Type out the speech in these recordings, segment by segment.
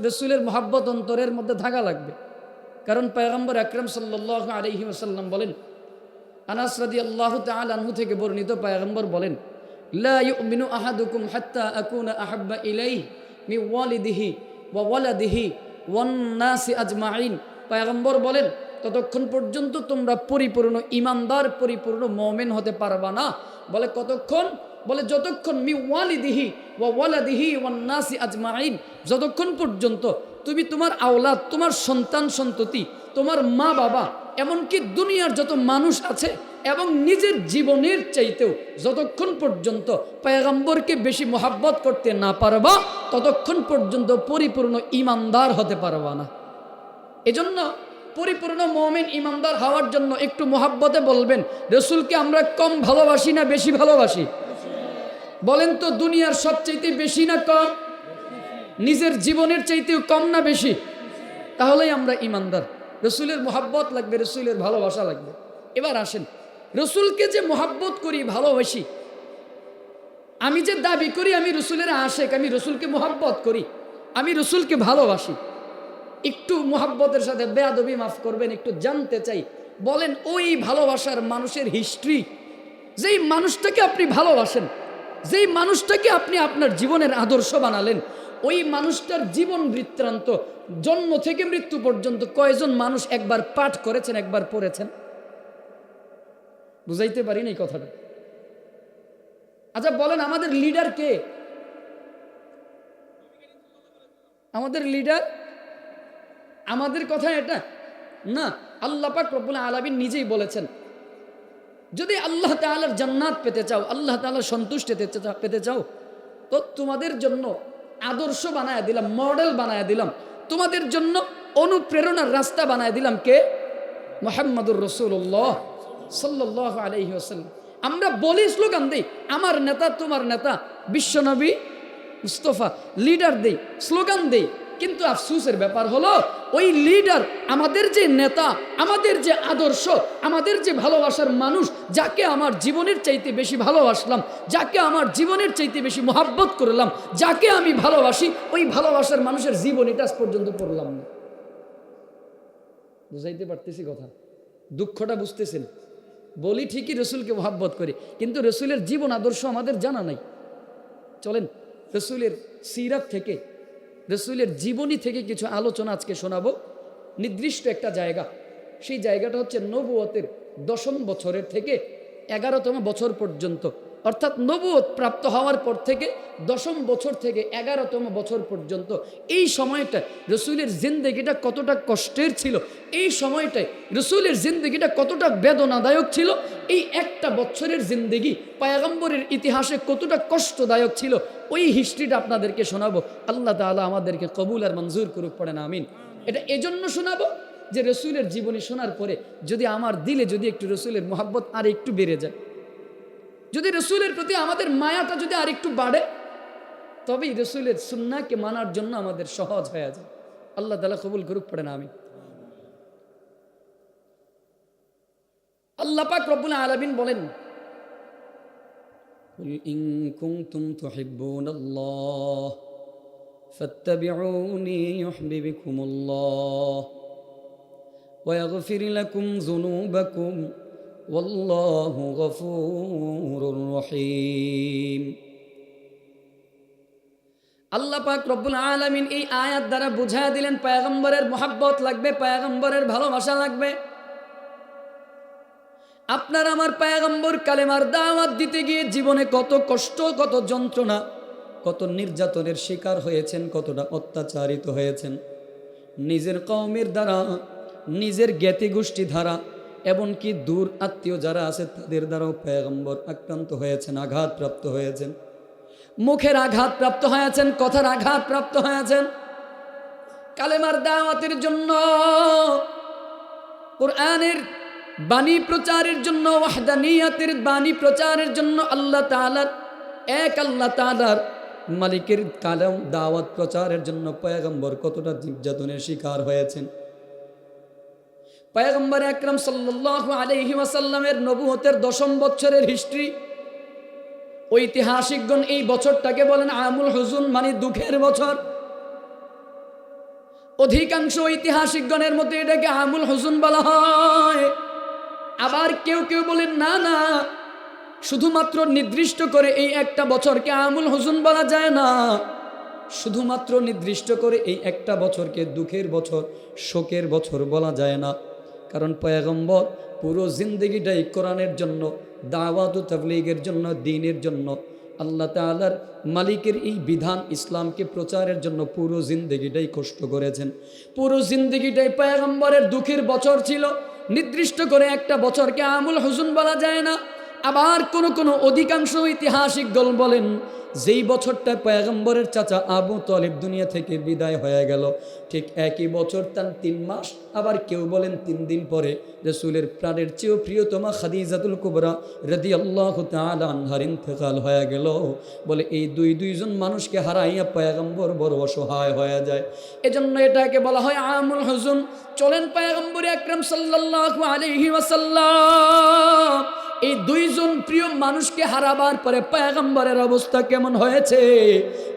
রসুলের মহাব্বত অন্তরের মধ্যে থাকা লাগবে। কারণ পয়গম্বর আকরাম সাল্লাল্লাহু আলাইহি ওয়াসাল্লাম বলেন, আনাস রাদিয়াল্লাহু তাআলা আনহু থেকে বর্ণিত, পয়গম্বর বলেন, লা ইউমিনু আহাদুকুম হাত্তা আকুনা আহাব্বা ইলাইহি মিন ওয়ালিদিহি ওয়া ওয়ালাদিহি ওয়ান নাসি আজমাইন। পয়গম্বর বলেন, ততক্ষণ পর্যন্ত তোমরা পরিপূর্ণ ইমানদার, পরিপূর্ণ মুমিন হতে পারবা না। বলে কতক্ষণ? বলে যতক্ষণ মি ওয়ালিদিহি ওয়া ওয়ালাদিহি ওয়ান নাসি আজমাইন, যতক্ষণ পর্যন্ত তুমি তোমার আওলাদ, তোমার সন্তান সন্ততি, তোমার মা বাবা, এমনকি দুনিয়ার যত মানুষ আছে এবং নিজের জীবনের চাইতেও যতক্ষণ পর্যন্ত পয়গম্বরকে বেশি মোহাব্বত করতে না পারবা, ততক্ষণ পর্যন্ত পরিপূর্ণ ইমানদার হতে পারবা না। এজন্য পরিপূর্ণ মুমিন ইমানদার হওয়ার জন্য একটু মোহাব্বতে বলবেন, রসুলকে আমরা কম ভালোবাসি না বেশি ভালোবাসি? বলেন তো, দুনিয়ার সবচাইতে বেশি না কম? নিজের জীবনের চাইতেও কম না বেশি? তাহলেই আমরা ইমানদার। রসুলের মোহাব্বত লাগবে, রসুলের ভালোবাসা লাগবে। এবার আসেন, রসুলকে যে মোহাব্বত করি, ভালোবাসি, আমি যে দাবি করি আমি রসুলের আশেক, আমি রসুলকে মোহাব্বত করি, আমি রসুলকে ভালোবাসি, একটু মোহাব্বতের সাথে বেয়াদবি মাফ করবেন, একটু জানতে চাই, বলেন ওই ভালোবাসার মানুষের হিস্ট্রি, যেই মানুষটাকে আপনি ভালোবাসেন, যেই মানুষটাকে আপনি আপনার জীবনের আদর্শ বানালেন, ওই মানুষটার জীবন বৃত্তান্ত জন্ম থেকে মৃত্যু পর্যন্ত কয়জন মানুষ একবার পাঠ করেছেন, একবার পড়েছেন? বুঝাইতে পারি না এই কথাটা। আচ্ছা বলেন, আমাদের লিডার কে? আমাদের লিডার আমাদের কথা এটা না, আল্লাহ পাক রব্বুল আলামিন নিজেই বলেছেন, যদি আল্লাহ তাআলার জান্নাত পেতে চাও, আল্লাহ তাআলার সন্তুষ্টি পেতে চাও, তো তোমাদের জন্য আদর্শ বানায় দিলাম, মডেল বানায় দিলাম, তোমাদের জন্য অনুপ্রেরণার রাস্তা বানায় দিলাম কে? মুহাম্মদুর রাসূলুল্লাহ সাল্লাল্লাহু আলাইহি ওয়াসাল্লাম। আমরা বলি, স্লোগান দেই, আমার নেতা তোমার নেতা বিশ্বনবী মুস্তাফা, লিডার দেই, স্লোগান দেই, কিন্তু আফসোসের ব্যাপার হলো ওই লিডার, আমাদের যে নেতা, আমাদের যে আদর্শ, আমাদের যে ভালোবাসার মানুষ, যাকে আমার জীবনের চাইতে বেশি ভালোবাসলাম, যাকে আমার জীবনের চাইতে বেশি মোহাব্বত করলাম, যাকে আমি ভালোবাসি, ওই ভালোবাসার মানুষের জীবনীটা আজ পর্যন্ত পড়লাম না। বুঝাইতে পারতেছি কথা? দুঃখটা বুঝতেছেন? বলি ঠিকই রসুলকে মোহাব্বত করি, কিন্তু রসুলের জীবন আদর্শ আমাদের জানা নাই। চলেন রসুলের সিরাত থেকে, রসুলের জীবনী থেকে কিছু আলোচনা আজকে শোনাবো। নির্দিষ্ট একটা জায়গা, সেই জায়গাটা হচ্ছে নবুয়তের 10ম বছরের থেকে 11তম বছর পর্যন্ত, অর্থাৎ নবুয়ত প্রাপ্ত হওয়ার পর থেকে 10ম বছর থেকে 11তম বছর পর্যন্ত এই সময়টা রসুলের জিন্দেগিটা কতটা কষ্টের ছিল, এই সময়টায় রসুলের জিন্দেগিটা কতটা বেদনাদায়ক ছিল, এই একটা বছরের জিন্দেগি পয়গম্বরের ইতিহাসে কতটা কষ্টদায়ক ছিল, ওই হিস্ট্রিটা আপনাদেরকে শোনাবো। আল্লাহ তাআলা আমাদেরকে কবুল আর মঞ্জুর করুক, পড়েন আমিন। এটা এজন্য শোনাবো যে রসুলের জীবনী শোনার পরে যদি আমার দিলে যদি একটু রসুলের মোহাব্বত আর একটু বেড়ে যায়, যদি রসুলের প্রতি আমাদের মায়াটা যদি আর একটু বাড়ে, তবেই রসুলের সুন্নাহকে মানার জন্য আমাদের সহজ হয়ে যায়। আল্লাহ তাআলা কবুল করুক, পড়েন আমিন। আল্লাহ পাক রব্বুল আলামিন বলেন, কুল ইন কুনতুম তুহিব্বুনাল্লাহ ফাত্তাবিউনি ইউহিব্বুকুমুল্লাহ ওয়া ইয়াগফির লাকুম যুনুবাকুম ওয়াল্লাহু গফুরুর রহিম। আল্লাহ পাক রব্বুল আলামিন এই আয়াত দ্বারা বুঝায় দিলেন, পয়গম্বরের মোহাব্বত লাগবে, পয়গম্বরের ভালোবাসা লাগবে। আপনার আমার পয়গম্বর কালেমার দাওয়াত দিতে গিয়ে জীবনে কত কষ্ট, কত যন্ত্রণা, কত নির্যাতনের শিকার হয়েছেন, কতটা অত্যাচারিত হয়েছেন, নিজের কওমের দ্বারা, নিজের জ্ঞাতি গোষ্ঠী দ্বারা, এমনকি দূর আত্মীয় যারা আছে তাদের দ্বারাও পয়গম্বর আক্রান্ত হয়েছেন, আঘাতপ্রাপ্ত হয়েছেন, মুখের আঘাত প্রাপ্ত হয়েছেন, কথার আঘাত প্রাপ্ত হয়েছেন। কালেমার দাওয়াতের জন্য, কোরআনের বাণী প্রচারের জন্য, ওয়াহদানিয়াতের বাণী প্রচারের জন্য আল্লাহ তাআলার, এক আল্লাহ তাআলার মালিকের কালাম দাওয়াত প্রচারের জন্য পয়গম্বর কতটা নির্যাতনের শিকার হয়েছেন। পয়গম্বর আকরাম সাল্লাল্লাহু আলাইহি ওয়াসাল্লামের নবুয়তের 10ম বছরের হিস্ট্রি, ঐতিহাসিকগণ এই বছরটাকে বলেন আমুল হুজুন, মানে দুঃখের বছর। অধিকাংশ ঐতিহাসিকগণের মতে এটাকে আমুল হুজুন বলা হয়। আবার কেউ কেউ বলেন না না, শুধুমাত্র নির্দিষ্ট করে এই একটা বছরকে আমুল হুজুন বলা যায় না, শুধুমাত্র নির্দিষ্ট করে এই একটা বছরকে দুঃখের বছর, শোকের বছর বলা যায় না। কারণ পয়গম্বর পুরো জিন্দেগিটাই কোরআনের জন্য, দাওয়াত ও তাবলীগের জন্য, দ্বীনের জন্য, আল্লাহ তাআলার মালিকের এই বিধান ইসলামকে প্রচারের জন্য পুরো জিন্দেগিটাই কষ্ট করেছেন। পুরো জিন্দেগিটাই পয়গম্বরের দুঃখের বছর ছিল। নির্দিষ্ট করে একটা বছরকে আমুল হুজুন বলা যায় না। আবার কোন অধিকাংশ ঐতিহাসিকগণ বলেন যেই বছরটা পয়গম্বরের চাচা আবু তালিব দুনিয়া থেকে বিদায় হয়ে গেল, ঠিক একই বছর তার 3 মাস, আবার কেউ বলেন 3 দিন পরে রাসূলের প্রাণের চেয়েও প্রিয়তমা খাদিজাতুল কুবরা রাদিয়াল্লাহু তাআলা আনহার ইন্তেকাল হয়ে গেল। বলে এই দুইজন মানুষকে হারাইয়া পয়গম্বর বড় অসহায় হয়ে যায়, এজন্য এটাকে বলা হয় আমুল হুজুন। চলেন পয়গম্বর আকরাম সাল্লাল্লাহু আলাইহি ওয়াসাল্লাম এই দুইজন প্রিয় মানুষকে হারাবার পরে পয়গম্বরের অবস্থা কেমন হয়েছে,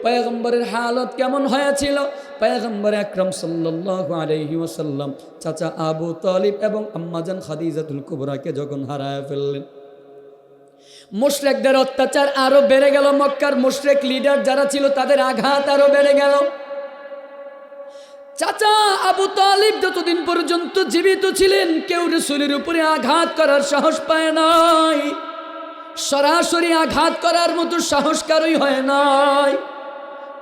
পয়গম্বরের হালত কেমন হয়েছিল। পয়গম্বর আকরাম সাল্লাল্লাহু আলাইহি ওয়াসাল্লাম চাচা আবু তালিব এবং আম্মাজান খাদিজাতুল কুবরাকে যখন হারায় ফেললেন, মুশরিকদের অত্যাচার আরো বেড়ে গেল। মক্কার মুশরিক লিডার যারা ছিল তাদের আঘাত আরো বেড়ে গেল। চাচা আবু তালিব যতদিন পর্যন্ত জীবিত ছিলেন কেউ রাসূলের উপরে আঘাত করার সাহস পায় নাই, সরাসরি আঘাত করার মতো সাহস কারোই হয় নাই।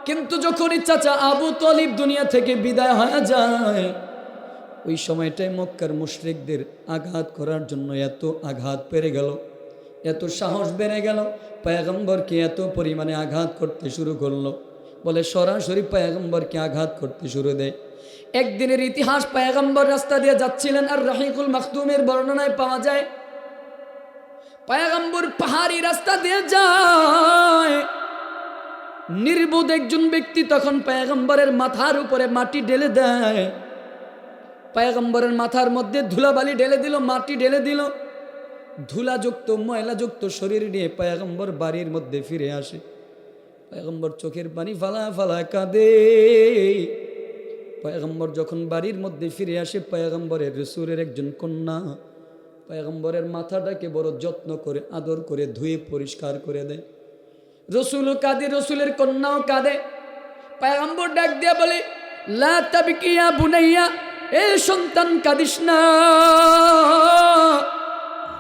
কিন্তু যখনই চাচা আবু তালিব দুনিয়া থেকে বিদায় হয়ে যায়, ওই সময়টায় মক্কার মুশরিকদের আঘাত করার জন্য এত আঘাত বেড়ে গেল, এত সাহস বেড়ে গেল, পয়গম্বরকে এত পরিমাণে আঘাত করতে শুরু করলো। বলে সরাসরি পয়গম্বরকে আঘাত করতে শুরু দেয়। একদিনের ইতিহাস, পয়গম্বর রাস্তা দিয়ে যাচ্ছিলেন, আর রাহিকুল মাখতুমের বর্ণনায় পাওয়া যায় পয়গম্বর পাহাড়ি রাস্তা দিয়ে যায়। নির্বোধ একজন ব্যক্তি তখন পয়গম্বরের মাথার উপরে মাটি ঢেলে দেয়, পয়গম্বরের মাথার মধ্যে ধুলাবালি ঢেলে দিল, মাটি ঢেলে দিল। ধুলাযুক্ত ময়লাযুক্ত শরীর নিয়ে পয়গম্বর বাড়ির মধ্যে ফিরে আসে। পয়গম্বর চোখের পানি ফালা ফালা কাঁদে। পয়গম্বর যখন বাড়ির মধ্যে ফিরে আসে, পয়গম্বরের রাসূলের একজন কন্যা পয়গম্বরের মাথাটাকে বড় যত্ন করে আদর করে ধুয়ে পরিষ্কার করে দেয়। রাসূলও কাঁদে, রাসূলের কন্যাও কাঁদে। পয়গম্বর ডাক দিয়ে বলে, লা তাবকি ইয়া বুনাইয়া, এ সন্তান কাঁদিস না,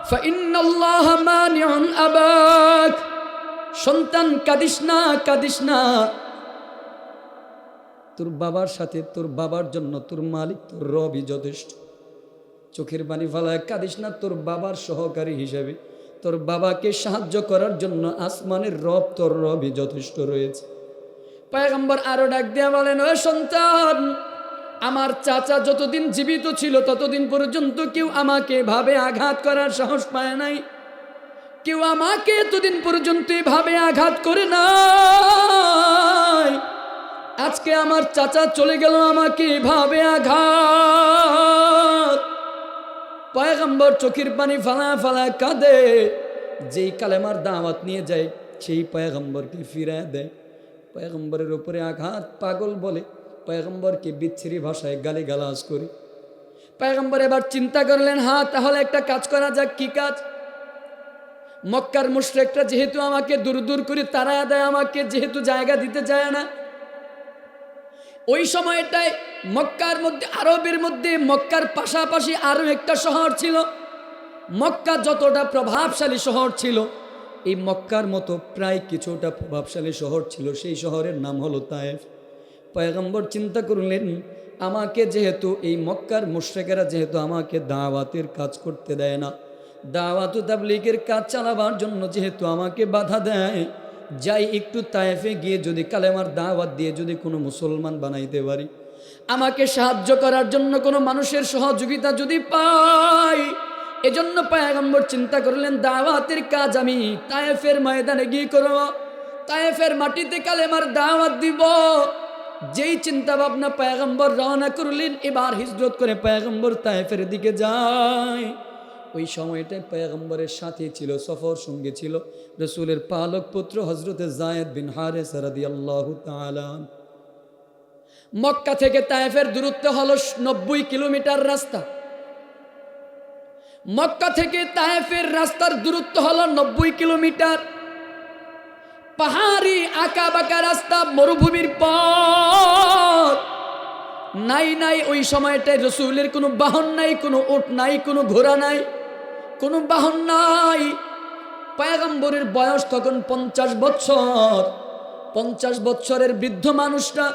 ফা ইন্নাল্লাহা মানিউন আবাক, সন্তান কাঁদিস না, কাঁদিস না, তোর বাবার সাথে, তোর বাবার জন্য তোর মালিক তোর রবই যথেষ্ট। চোখের পানি ফালায় কাঁদিস না, তোর বাবার সহকারী হিসেবে তোর বাবাকে সাহায্য করার জন্য আসমানের রব, তোর রবই যথেষ্ট রয়েছে। পয়গম্বর আরো ডাক দেয়া বলেন, ও সন্তান, আমার চাচা যতদিন জীবিত ছিল ততদিন পর্যন্ত কেউ আমাকে ভাবে আঘাত করার সাহস পায় নাই, কেউ আমাকে এতদিন পর্যন্ত এভাবে আঘাত করে নাই। আজকে আমার চাচা চলে গেল, আমাকে এভাবে আঘাত। পয়গম্বর চোখের পানি ফালা ফালা কাঁদে। যেই কালেমার দাওয়াত নিয়ে যায় সেই পয়গম্বরকে ফিরায় দেয়। পয়গম্বরের উপরে আঘাত, পাগল বলে, পয়গম্বরকে বিচ্ছিরি ভাষায় গালিগালাজ করে। পয়গম্বর এবার চিন্তা করলেন, হ্যাঁ তাহলে একটা কাজ করা যাক। কি কাজ? মক্কার মুশরিকরা যেহেতু আমাকে দূর দূর করে তাড়ায় দেয়, আমাকে যেহেতু জায়গা দিতে চায় না, ওই সময়টায় মক্কার মধ্যে, আরবের মধ্যে মক্কার পাশাপাশি আরো একটা শহর ছিল। মক্কা যতটা প্রভাবশালী শহর ছিল, এই মক্কার মতো প্রায় কিছুটা প্রভাবশালী শহর ছিল, সেই শহরের নাম হলো তায়েফ। পয়গম্বর চিন্তা করলেন, আমাকে যেহেতু এই মক্কার মুশরিকেরা যেহেতু আমাকে দাওয়াতের কাজ করতে দেয় না, দাওয়াত ও তাবলীগের কাজ চালাবার জন্য যেহেতু আমাকে বাধা দেয়, যাই একটু তায়েফে গিয়ে যদি কালেমার দাওয়াত দিয়ে যদি কোনো মুসলমান বানাইতে পারি, আমাকে সাহায্য করার জন্য কোনো মানুষের সহযোগিতা যদি পাই। এজন্য পয়গম্বর চিন্তা করলেন, দাওয়াতের কাজ আমি তায়েফের ময়দানে গিয়ে করব, তায়েফের মাটিতে কালেমার দাওয়াত দিব। যেই চিন্তা ভাবনা পয়গম্বর রওনা করলেন, এবার হিজরত করে পয়গম্বর তায়েফের দিকে যায়। ওই সময়টায় পয়গম্বরের সাথে ছিল, সফর সঙ্গে ছিল রাসূলের পালক পুত্র হযরতে যায়েদ বিন হারেসা রাদিয়াল্লাহু তাআলা। মক্কা থেকে তায়েফের দূরত্ব হলো 90 কিলোমিটার রাস্তা। মক্কা থেকে তায়েফের রাস্তার দূরত্ব হলো 90 কিলোমিটার। পাহাড়ি আঁকা বাঁকা রাস্তা, মরুভূমির পথ, নাই ওই সময়টায় রসুলের কোনো বাহন নাই, কোনো উট নাই, কোনো ঘোড়া নাই, কোনো বাহন নাই। পয়গম্বরের বয়স তখন 50 বছর। 50 বছরের বৃদ্ধ মানুষটা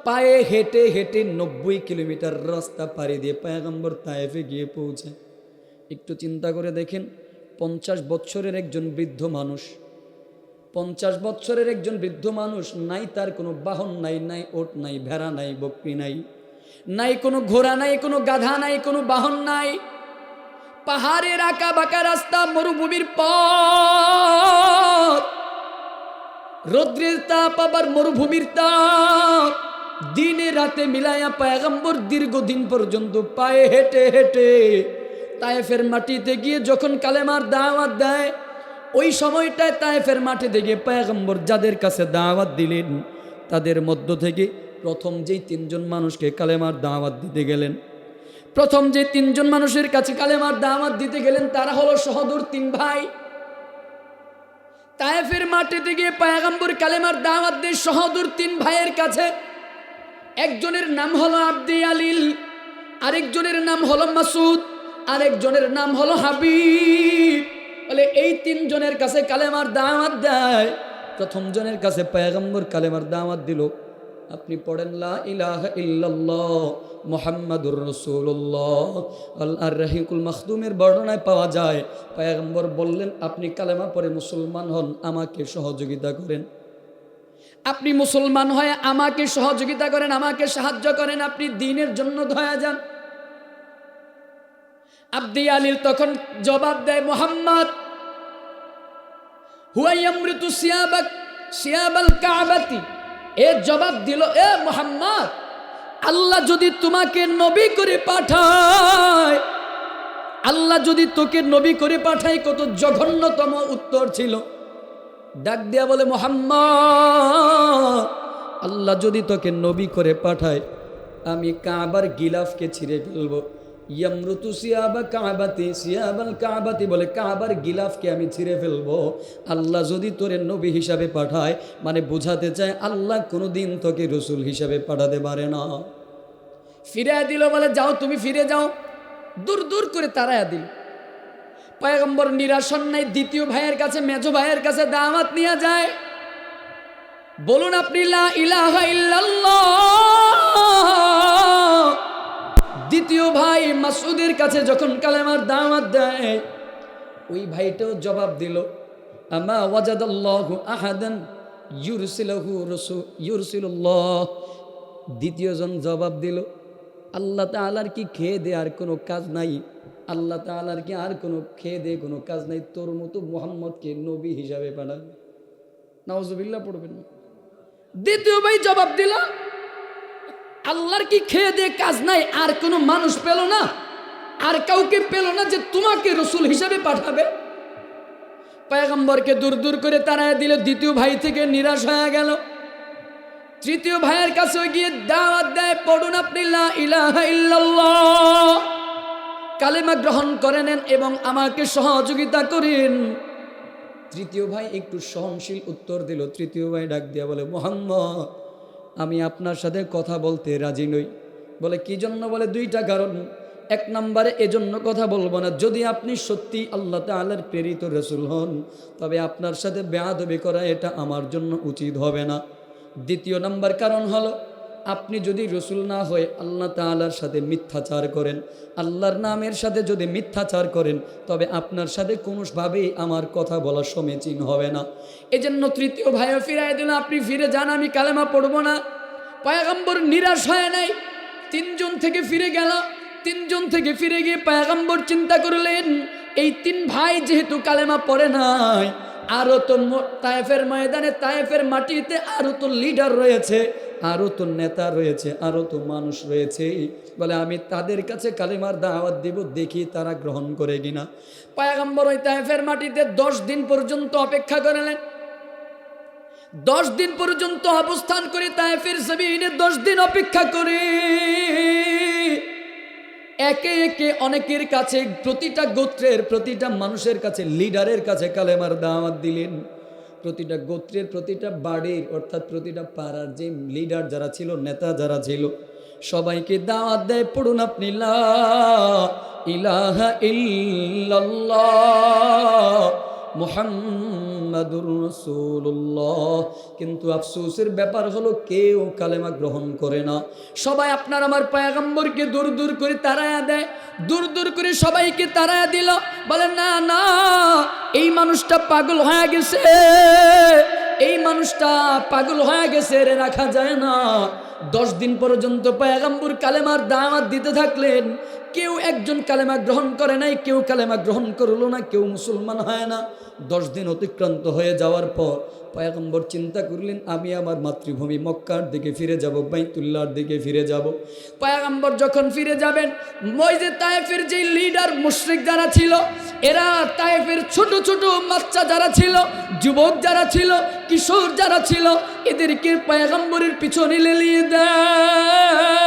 পায়ে হেঁটে হেঁটে 90 কিলোমিটার রাস্তা পাড়ি দিয়ে পয়গম্বর তায়েফে গিয়ে পৌঁছায়। একটু চিন্তা করে দেখেন, 50 বছরের একজন বৃদ্ধ মানুষ, 50 বছরের একজন বৃদ্ধ মানুষ, নাই তার কোনো বাহন নাই, নাই ওট নাই, ভেড়া নাই, বকরি নাই, নাই কোনো ঘোড়া নাই, কোনো গাধা নাই, কোনো বাহন নাই। পাহাড়ের আঁকা বাঁকা রাস্তা, মরুভূমির পথ, রৌদ্রের তাপ আবার মরুভূমির তাপ, দিনে রাতে মিলায়া পয়গম্বর দীর্ঘদিন পর্যন্ত পায়ে হেঁটে হেঁটে তায়েফের মাটিতে গিয়ে যখন কালেমার দাওয়াত দেয়, ওই সময়টায় তায়েফের মাটিতে গিয়ে পয়গম্বর যাদের কাছে দাওয়াত দিলেন, তাদের মধ্য থেকে প্রথম যেই 3 জন মানুষকে কালেমার দাওয়াত দিতে গেলেন, প্রথম যে 3 জন মানুষের কাছে কালেমার দাওয়াত দিতে গেলেন, তারা হলো সহদর 3 ভাই। তায়েফের মাটিতে গিয়ে পয়গম্বর কালেমার দাওয়াত দেয় সহদর 3 ভাইয়ের কাছে। একজনের নাম হলো আব্দে আলিল, আরেকজনের নাম হলো মাসুদ, আরেকজনের নাম হলো হাবিব। বলে এই 3 জনের কাছে কালেমার দাওয়াত দেয়। প্রথম জনের কাছে পয়গম্বর কালেমার দাওয়াত দিল, আপনি পড়েন লা ইলাহা ইল্লাল্লাহ মুহাম্মাদুর রাসূলুল্লাহ। আর রাহিকুল মাখদুমের বর্ণনায় পাওয়া যায়, পয়গম্বর বললেন, আপনি কালেমা পড়ে মুসলমান হন, আমাকে সহযোগিতা করেন। আপনি মুসলমান হয়ে আমাকে সহযোগিতা করেন, আমাকে সাহায্য করেন, আপনি দ্বীনের জন্য ধয়া যান। আব্দে আলিল তখন জবাব দেয়, মুহাম্মদ হুয়া ইয়ামরিতু সিয়াবাল কাবাতি। এ জবাব দিল, এ মুহাম্মদ, আল্লাহ যদি তোমাকে নবী করে পাঠায়, আল্লাহ যদি তোকে নবী করে পাঠায়, কত জঘন্যতম উত্তর ছিল। ডাক দিয়া বলে, মুহাম্মদ, আল্লাহ যদি তোকে নবী করে পাঠায়, আমি কাবার গিলাফকে ছিঁড়ে ফেলবো। ইয়ামরুতু সিয়াবা কাবাতি, সিয়াবাল কাবাতি বলে কাবার গিলাফকে আমি ছিঁড়ে ফেলবো। আল্লাহ যদি তোরে নবী হিসাবে পাঠায়, মানে বোঝাতে চায় আল্লাহ কোনোদিন তোকে রসুল হিসাবে পাঠাতে পারে না। ফিরে দিল, বলে যাও তুমি ফিরে যাও। দূর দূর করে তাড়ায়া দিল। পয়গম্বর নিরাশন নাই, দ্বিতীয় ভাইয়ের কাছে, মেজো ভাইয়ের কাছে দাওয়াত নিয়ে যায়। বলুন আপনি লা ইলাহা ইল্লাল্লাহ। দ্বিতীয় ভাই মাসউদের কাছে যখন কালেমার দাওয়াত দেয়, ওই ভাইটাও জবাব দিল, আমা ওয়াজাদাল্লাহু আহাদান ইউরসিলুল্লাহ। দ্বিতীয় জন জবাব দিল, আল্লাহ তাআলার কি খেয়ে দে আর কোনো কাজ নাই, আল্লাহ তাআলার কি আর কোনো খেয়ে দে কোনো কাজ নাই, তোর মতো মুহাম্মদকে নবী হিসাবে পাঠান। নাউজুবিল্লাহ পড়বেন না। দ্বিতীয় ভাই জবাব দিল, আল্লাহর কি খেয়ে দে কাজ নাই, আর কোনো মানুষ পেল না, আর কাউকে পেল না যে তোমাকে রসুল হিসাবে পাঠাবে। পয়গম্বরকে দূর দূর করে তাড়ায় দিল। দ্বিতীয় ভাই থেকে নিরাশ হয়ে গেল। তৃতীয় ভাইয়ের কাছে গিয়ে দাওয়াত দেয়, পড়ুন আপনি লা ইলাহা ইল্লাল্লাহ, কালেমা গ্রহণ করে নেন এবং আমাকে সহযোগিতা করেন। তৃতীয় ভাই একটু সহনশীল উত্তর দিল। তৃতীয় ভাই ডাক দিয়া বলে, মুহাম্মদ, আমি আপনার সাথে কথা বলতে রাজি নই। বলে কি জন্য? বলে 2টা কারণ। 1 নম্বরে এজন্য কথা বলবো না, যদি আপনি সত্যি আল্লাহ তাআলার প্রেরিত রাসূল হন, তবে আপনার সাথে বেয়াদবি করা এটা আমার জন্য উচিত হবে না। দ্বিতীয় নম্বর কারণ হলো, আপনি যদি রসুল না হয়ে আল্লাহ তাআলার সাথে মিথ্যাচার করেন, আল্লাহর নামের সাথে যদি মিথ্যাচার করেন, তবে আপনার সাথে কোনোভাবেই আমার কথা বলা সমীচীন হবে না। এজন্য তৃতীয় ভাইও ফিরাই দিল, আপনি ফিরে যান, আমি কালেমা পড়বো না। পয়গম্বর নিরাশ হয় নাই, 3 জন থেকে ফিরে গেল। 3 জন থেকে ফিরে গিয়ে পয়গম্বর চিন্তা করলেন, এই 3 ভাই যেহেতু কালেমা পড়ে নাই, আরও তো তায়েফের ময়দানে, তায়েফের মাটিতে আরও তো লিডার রয়েছে, আরও তো নেতা রয়েছে, আরও তো মানুষ রয়েছে। বলে আমি তাদের কাছে কালেমার দাওয়াত দিব, দেখি তারা গ্রহণ করে কিনা। পয়গম্বর ওই তায়েফের মাটিতে 10 দিন পর্যন্ত অপেক্ষা করলেন। 10 দিন পর্যন্ত অবস্থান করে তায়েফের জমিনে 10 দিন অপেক্ষা করে একে একে অনেকের কাছে, প্রতিটা গোত্রের প্রতিটা মানুষের কাছে, লিডারের কাছে কালেমার দাওয়াত দিলেন। প্রতিটা গোত্রের প্রতিটা বাড়ির অর্থাৎ প্রতিটা পাড়ার যে লিডার যারা ছিল, নেতা যারা ছিল, সবাইকে দাওয়াত দেয়, পড়ুন আপনি লা ইলাহা ইল্লাল্লাহ মুহাম্মাদুর রাসূলুল্লাহ। কিন্তু আফসোসের ব্যাপার হলো কেউ কালেমা গ্রহণ করে না। সবাই আপনার আমার পয়গম্বরকে দূর দূর করে তাড়ায়া দেয়, দূর দূর করে সবাইকে তাড়ায়া দিল। বলেন না না, এই মানুষটা পাগল হয়ে গেছে, এই মানুষটা পাগল হয়ে গেছে, রে রাখা যায় না। 10 দিন পর্যন্ত পয়গম্বর কালেমার দাওয়াত দিতে থাকলেন। কেউ একজন কালেমা গ্রহণ করে নাই, কেউ কালেমা গ্রহণ করলো না, কেউ মুসলমান হয় না। 10 দিন অতিক্রান্ত হয়ে যাওয়ার পর পয়গম্বর চিন্তা করলেন, আমি আমার মাতৃভূমি মক্কার দিকে ফিরে যাব, বাইতুল্লাহর দিকে ফিরে যাব। পয়গম্বর যখন ফিরে যাবেন, ওই যে তায়েফের যে লিডার মুশরিক যারা ছিল, এরা তায়েফের ছোট ছোট বাচ্চা যারা ছিল, যুবক যারা ছিল, কিশোর যারা ছিল, এদেরকে পয়গম্বরের পিছনে লেলিয়ে দেয়।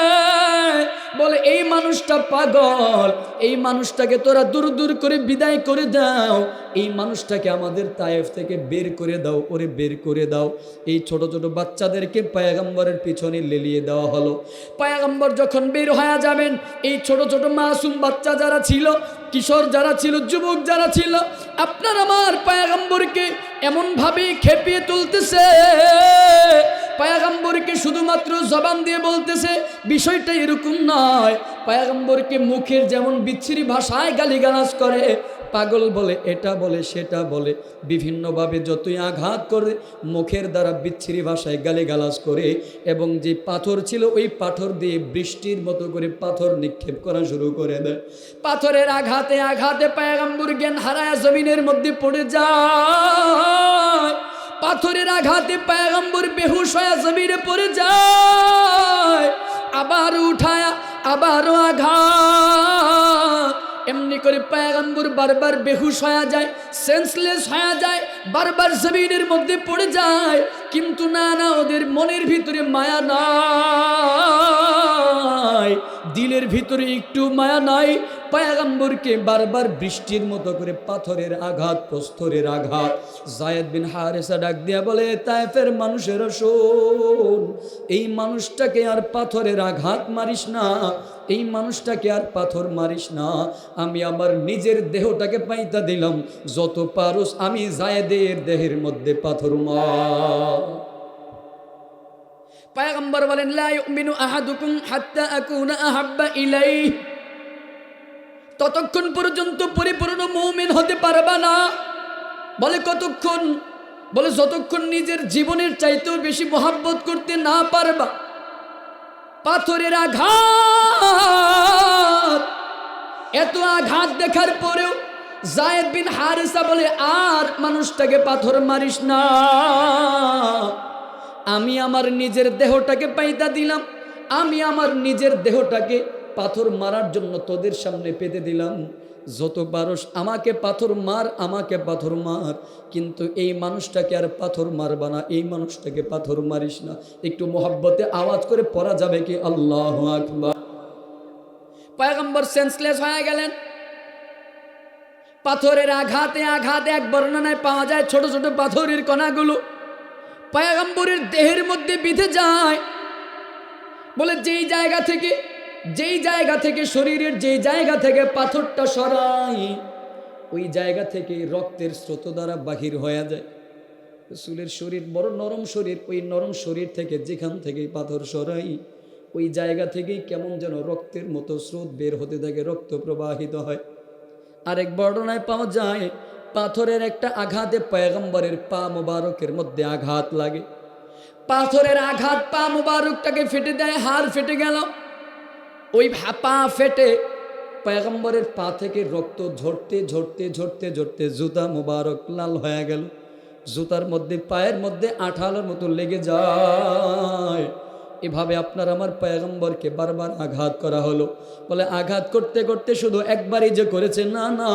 বলে এই মানুষটা পাগল, এই মানুষটাকে তোরা দূর দূর করে বিদায় করে দাও, এই মানুষটাকে আমাদের তায়েফ থেকে বের করে দাও, ওরে বের করে দাও। এই ছোট ছোট বাচ্চাদেরকে পয়গম্বরের পিছনে লেলিয়ে দেওয়া হলো। পয়গম্বর যখন বের হয়ে যাবেন, এই ছোট ছোট মাসুম বাচ্চা যারা ছিল, কিশোর যারা ছিল, যুবক যারা ছিল, আপনার আমার পয়গম্বরকে এমনভাবে খেপিয়ে তুলতেছে, পয়গম্বরকে শুধুমাত্র জবান দিয়ে বলতেছে। বিষয়টা এরকম নয়, পয়গম্বরকে মুখের যেমন বিচ্ছিরি ভাষায় গালিগালাজ করে, পাগল বলে, এটা বলে, সেটা বলে, বিভিন্নভাবে যতই আঘাত করে মুখের দ্বারা বিচ্ছিরি ভাষায় গালিগালাজ করে, এবং যে পাথর ছিল ওই পাথর দিয়ে বৃষ্টির মতো করে পাথর নিক্ষেপ করা শুরু করে দেয়। পাথরের আঘাতে আঘাতে পয়গম্বর জ্ঞান হারায় জমিনের মধ্যে পড়ে যায়। পাথরের আঘাতে পয়গম্বর বেহুশ হয়ে জমিনে পড়ে যায়। আবার উঠায়া আবারও আঘাত, এমনি করে পয়গম্বর বারবার বেহুশ হয়ে যায়, সেন্সলেস হয়ে যায়, বারবার জমিনের মধ্যে পড়ে যায়। কিন্তু না না, ওদের মনের ভিতরে মায়া নাই, দিলের ভিতরে একটু মায়া নাই। পয়গম্বরকে বারবার বৃষ্টির মতো করে পাথরের আঘাত, প্রস্তরের আঘাত। যায়েদ বিন হারেসা ডাক দিয়া বলে, তায়েফের মানুষেরা শোন, এই মানুষটাকে আর পাথরের আঘাত মারিস না, এই মানুষটাকে আর পাথর মারিস না। আমি আমার নিজের দেহটাকে পাইতা দিলাম, যত পারুস আমি যায়েদের দেহের মধ্যে পাথর মার। পয়গম্বর বলেন, লা ইউমিনু আহাদুকুম হাত্তা আকুনা আহাব্বা ইলাইহি, ততক্ষণ পর্যন্ত পরিপূর্ণ মুমিন হতে পারবা না। বলে কতক্ষণ? বলে যতক্ষণ নিজের জীবনের চাইতেও বেশি মহব্বত করতে না পারবা। পাথরের আঘাত, এত আঘাত দেখার পরেও যায়েদ বিন হারেসা বলে, আর মানুষটাকে পাথর মারিস না, আমি আমার নিজের দেহটাকে পাইতা দিলাম, আমি আমার নিজের দেহটাকে পাথর মারার জন্য তোদের সামনে পেতে দিলাম। যত পারস আমাকে পাথর মার, আমাকে পাথর মার, কিন্তু এই মানুষটাকে আর পাথর মারবা না, এই মানুষটাকে পাথর মারিস না। একটু মোহাব্বতে আওয়াজ করে পড়া যাবে কি আল্লাহু আকবার? পয়গম্বর সেন্সলেস হয়ে গেলেন। পাথরের আঘাতে আঘাতে এক বর্ণনায় পাওয়া যায় ছোট ছোট পাথরের কণাগুলো পয়গম্বরের দেহের মধ্যে বিঁধে যায়। বলে যেই জায়গা থেকে শরীরের যেই জায়গা থেকে পাথরটা সরাই, ওই জায়গা থেকে রক্তের স্রোত দ্বারা বাহির হয়ে যায়। রাসূলের শরীর বড় নরম শরীর, ওই নরম শরীর থেকে যেখান থেকে পাথর সরাই, ওই জায়গা থেকেই কেমন যেন রক্তের মতো স্রোত বের হতে থাকে, রক্ত প্রবাহিত হয়। আরেক বর্ণনায় পাওয়া যায় পাথরের একটা আঘাতে পয়গম্বরের পা মুবারকের মধ্যে আঘাত লাগে। পাথরের আঘাত পা মুবারকটাকে ফেটে দেয়, হাড় ফেটে গেল। ওই পা ফেটে পয়গম্বরের পা থেকে রক্ত ঝরতে ঝরতে ঝরতে ঝরতে জুতা মুবারক লাল হয়ে গেল। জুতার মধ্যে পায়ের মধ্যে আঠালোর মতো লেগে যায়। এভাবে আপনার আমার পয়গম্বরকে বারবার আঘাত করা হলো। বলে আঘাত করতে করতে শুধু একবারই যে করেছে না না,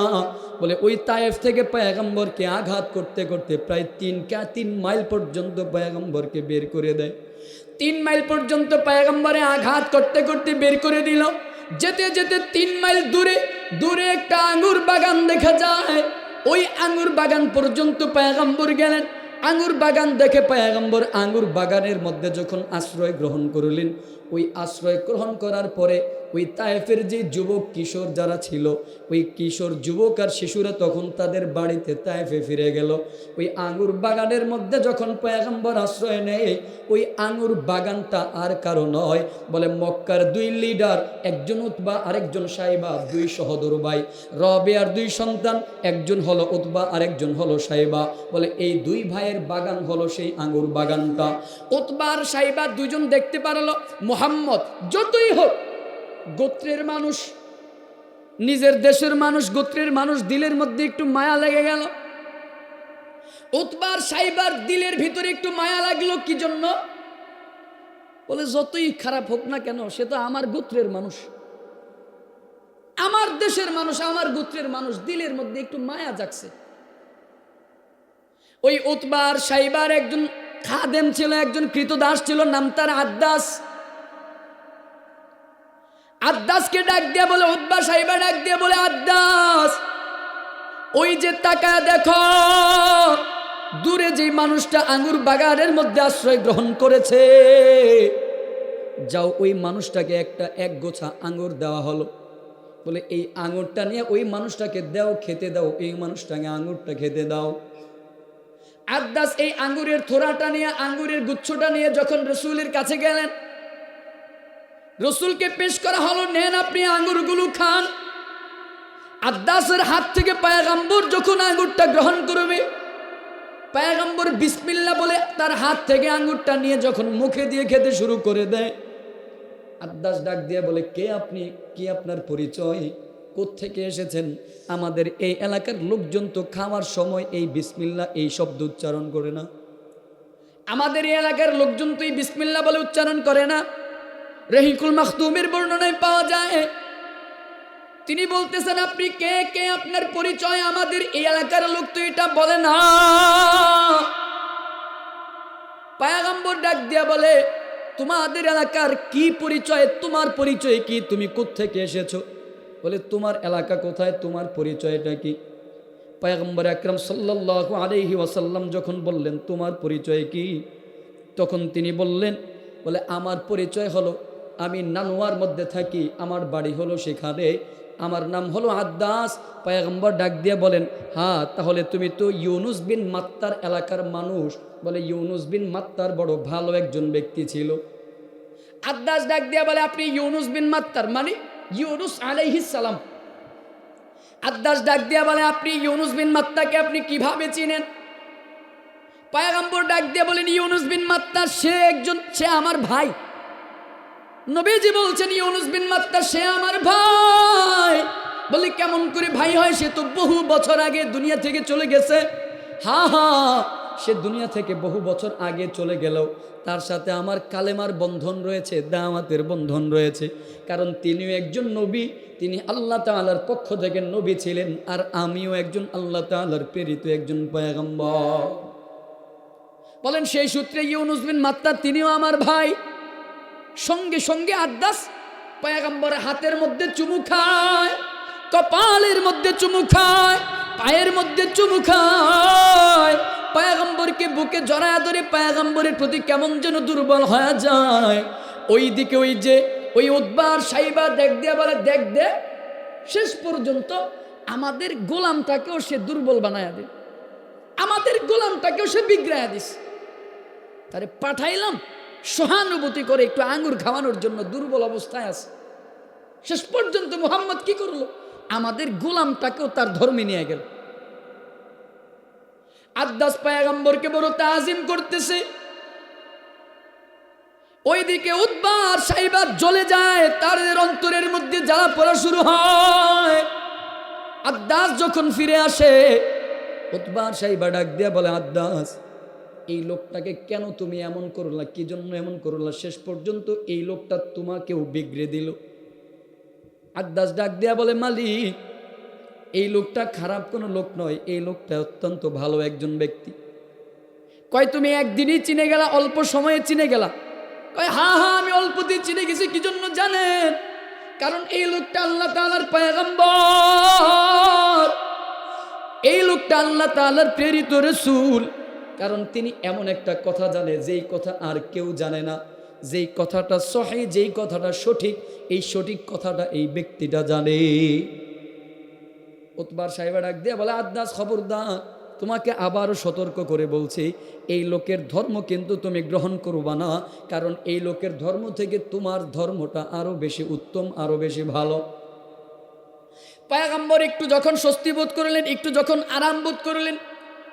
বলে ওই তায়েফ থেকে পয়গম্বরকে আঘাত করতে করতে প্রায় 3 মাইল পর্যন্ত পয়গম্বরকে বের করে দেয়। 3 মাইল পর্যন্ত পয়গম্বরে আঘাত করতে করতে বের করে দিল। যেতে যেতে 3 মাইল দূরে দূরে একটা আঙ্গুর বাগান দেখা যায়। ওই আঙ্গুর বাগান পর্যন্ত পয়গম্বর গেলেন। আঙ্গুর বাগান দেখে পয়গম্বর আঙ্গুর বাগানের মধ্যে যখন আশ্রয় গ্রহণ করলেন, ওই আশ্রয় গ্রহণ করার পরে ওই তায়েফের যে যুবক কিশোর যারা ছিল, ওই কিশোর যুবক আর শিশুরা তখন তাদের বাড়িতে তায়েফে ফিরে গেল। ওই আঙ্গুর বাগানের মধ্যে যখন পয়গম্বর আশ্রয় নেয়, ওই আঙ্গুর বাগানটা আর কারো নয়, বলে মক্কার 2 লিডার, একজন উতবা আরেকজন সাইবা, 2 সহোদর ভাই, রবে আর 2 সন্তান, একজন হলো উতবা আরেকজন হলো সাইবা। বলে এই 2 ভাইয়ের বাগান হলো সেই আঙ্গুর বাগানটা। উতবা আর সাইবা দুজন দেখতে পারলো মুহাম্মদ যতই হোক গোত্রের মানুষ, নিজের দেশের মানুষ, গোত্রের মানুষ, দিলের মধ্যে একটু মায়া লেগে গেল। উতবার সাইবার দিলের ভিতরে একটু মায়া লাগলো। কি জন্য? বলে যতই খারাপ হোক না কেন সে তো আমার গোত্রের মানুষ, আমার দেশের মানুষ, আমার গোত্রের মানুষ, দিলের মধ্যে একটু মায়া জাগছে। ওই উতবার সাইবার একজন খাদেম ছিল, একজন কৃতদাস ছিল, নাম তার আদ্দাস। আদ্দাসকে ডাক দিয়ে বলে, উতবা সাইবা ডাক দিয়ে বলে, আদ্দাস ওই যে তাকায় দেখো দূরে যে মানুষটা আঙ্গুর বাগানের মধ্যে আশ্রয় গ্রহণ করেছে, যাও ওই মানুষটাকে এক গোছা আঙ্গুর দেওয়া হলো। বলে এই আঙ্গুরটা নিয়ে ওই মানুষটাকে দাও, খেতে দাও, এই মানুষটাকে আঙ্গুরটা খেতে দাও। আদ্দাস এই আঙ্গুরের থোড়াটা নিয়ে, আঙ্গুরের গুচ্ছটা নিয়ে যখন রসুলের কাছে গেলেন, রসুলকে পেশ করা হলো, নেন আপনি আঙ্গুরগুলো খান। আদ্দাসের হাত থেকে পয়গম্বর যখন আঙ্গুরটা গ্রহণ করবে, পয়গম্বর বিসমিল্লাহ বলে তার হাত থেকে আঙ্গুরটা নিয়ে যখন মুখে দিয়ে খেতে শুরু করে দেয়, আদ্দাস ডাক দিয়ে বলে, কে আপনি, কি আপনার পরিচয়, কোত্থেকে এসেছেন? আমাদের এই এলাকার লোকজন তো খাওয়ার সময় এই বিসমিল্লাহ এই শব্দ উচ্চারণ করে না, আমাদের এই এলাকার লোকজন তো এই বিসমিল্লাহ বলে উচ্চারণ করে না। রহিকুল মাখতুমের বর্ণনায় পাওয়া যায়, তিনি বলতেছেন আপনি কে, কে আপনার পরিচয়, আমাদের এই এলাকার লোক তো এটা বলে না। পয়গম্বর ডাক দিয়া বলে, তোমাদের এলাকার কি পরিচয়, তোমার পরিচয় কি, তুমি কোত্থেকে এসেছো? বলে তোমার এলাকা কোথায়, তোমার পরিচয়টা কি? পয়গম্বর আকরাম সাল্লাল্লাহু আলাইহি ওয়াসাল্লাম যখন বললেন তোমার পরিচয় কি, তখন তিনি বললেন, বলে আমার পরিচয় হলো আমি নানুয়ার মধ্যে থাকি, আমার বাড়ি হলো সেখানে, আমার নাম হলো আদ্দাস। পয়গম্বর ডাক দিয়ে বলেন, হ্যাঁ তাহলে তুমি তো ইউনুস বিন মাত্তার এলাকার মানুষ। বলে ইউনুস বিন মাত্তার বড় ভালো একজন ব্যক্তি ছিল। আদ্দাস ডাক দিয়ে বলে, আপনি ইউনুস বিন মাত্তার মানে ইউনুস আলাইহিস সালাম। আদ্দাস ডাক দিয়ে বলে, আপনি ইউনুস বিন মাত্তাকে আপনি কিভাবে চিনেন? পয়গম্বর ডাক দিয়ে বলেন, ইউনুস বিন মাত্তা সে আমার ভাই। নবীজি বলছেন ইউনুস বিন মাত্তা সে আমার ভাই। বলি কেমন করে ভাই হয়, সে তো বহু বছর আগে দুনিয়া থেকে চলে গেছে। হ্যাঁ হ্যাঁ, সে দুনিয়া থেকে বহু বছর আগে চলে গেল, তার সাথে আমার কালেমার বন্ধন রয়েছে, দাওয়াতের বন্ধন রয়েছে, কারণ তিনিও একজন নবী, তিনি আল্লাহ তাআলার পক্ষ থেকে নবী ছিলেন, আর আমিও একজন আল্লাহ তাআলার প্রেরিত একজন পয়গম্বর। বলেন সেই সূত্রে ইউনুস বিন মাত্তা তিনিও আমার ভাই। সঙ্গে সঙ্গে আদ্দাস পয়গম্বরের হাতের মধ্যে চুমু খায়, কপালের মধ্যে চুমু খায়, পায়ের মধ্যে চুমু খায়, পয়গম্বরকে বুকে জড়ায় ধরে পয়গম্বরের প্রতি কেমন যেন দুর্বল হয়ে যায়। ওইদিকে ওই উতবার সাইবা দেখ দিয়ে বলে, দেখ দে, শেষ পর্যন্ত আমাদের গোলামটাকেও সে দুর্বল বানায় দে, আমাদের গোলামটাকেও সে বিগ্রায়া দিস। তারে পাঠাইলাম সহানুভূতি করে একটু আঙ্গুর খাওয়ানোর জন্য, দুর্বল অবস্থায় আছে। শেষ পর্যন্ত মুহাম্মদ কি করলো, আমাদের গোলামটাকেও তার ধর্মে নিয়ে গেল। আদ্দাস পয়গম্বরকে বড় তাজিম করতেছে। ওইদিকে উতবা আর সাইবা জ্বলে যায়, তাদের অন্তরের মধ্যে জ্বালা পড়া শুরু হয়। আদ্দাস যখন ফিরে আসে, উতবা আর সাইবা ডাক দিয়া বলে, আদ্দাস এই লোকটাকে কেন তুমি এমন করলা, কি জন্য এমন করলা, শেষ পর্যন্ত এই লোকটা তোমাকেও বিগড়ে দিল। আদ্দাস ডাক দেয়া বলে, মালিক, এই লোকটা খারাপ কোনো লোক নয়, এই লোকটা অত্যন্ত ভালো একজন ব্যক্তি। কয় তুমি একদিনই চিনে গেলা, অল্প সময়ে চিনে গেলা? কয় হ্যাঁ হ্যাঁ, আমি অল্পতেই চিনে গেছি। কি জন্য জানেন? কারণ এই লোকটা আল্লাহ তাআলার পয়গম্বর, এই লোকটা আল্লাহ তাআলার প্রেরিত রাসূল। কারণ তিনি এমন একটা কথা জানে যেই কথা আর কেউ জানে না, যেই কথাটা সহিহ, যেই কথাটা সঠিক, এই সঠিক কথাটা এই ব্যক্তিটা জানে। উতবার সাহেব ডাক দিয়ে বলে, আদ্দাস খবরদার, তোমাকে আবারও সতর্ক করে বলছি, এই লোকের ধর্ম কিন্তু তুমি গ্রহণ করবা না, কারণ এই লোকের ধর্ম থেকে তোমার ধর্মটা আরো বেশি উত্তম, আরো বেশি ভালো। পয়গম্বর একটু যখন স্বস্তি বোধ করলেন, একটু যখন আরাম বোধ করলেন,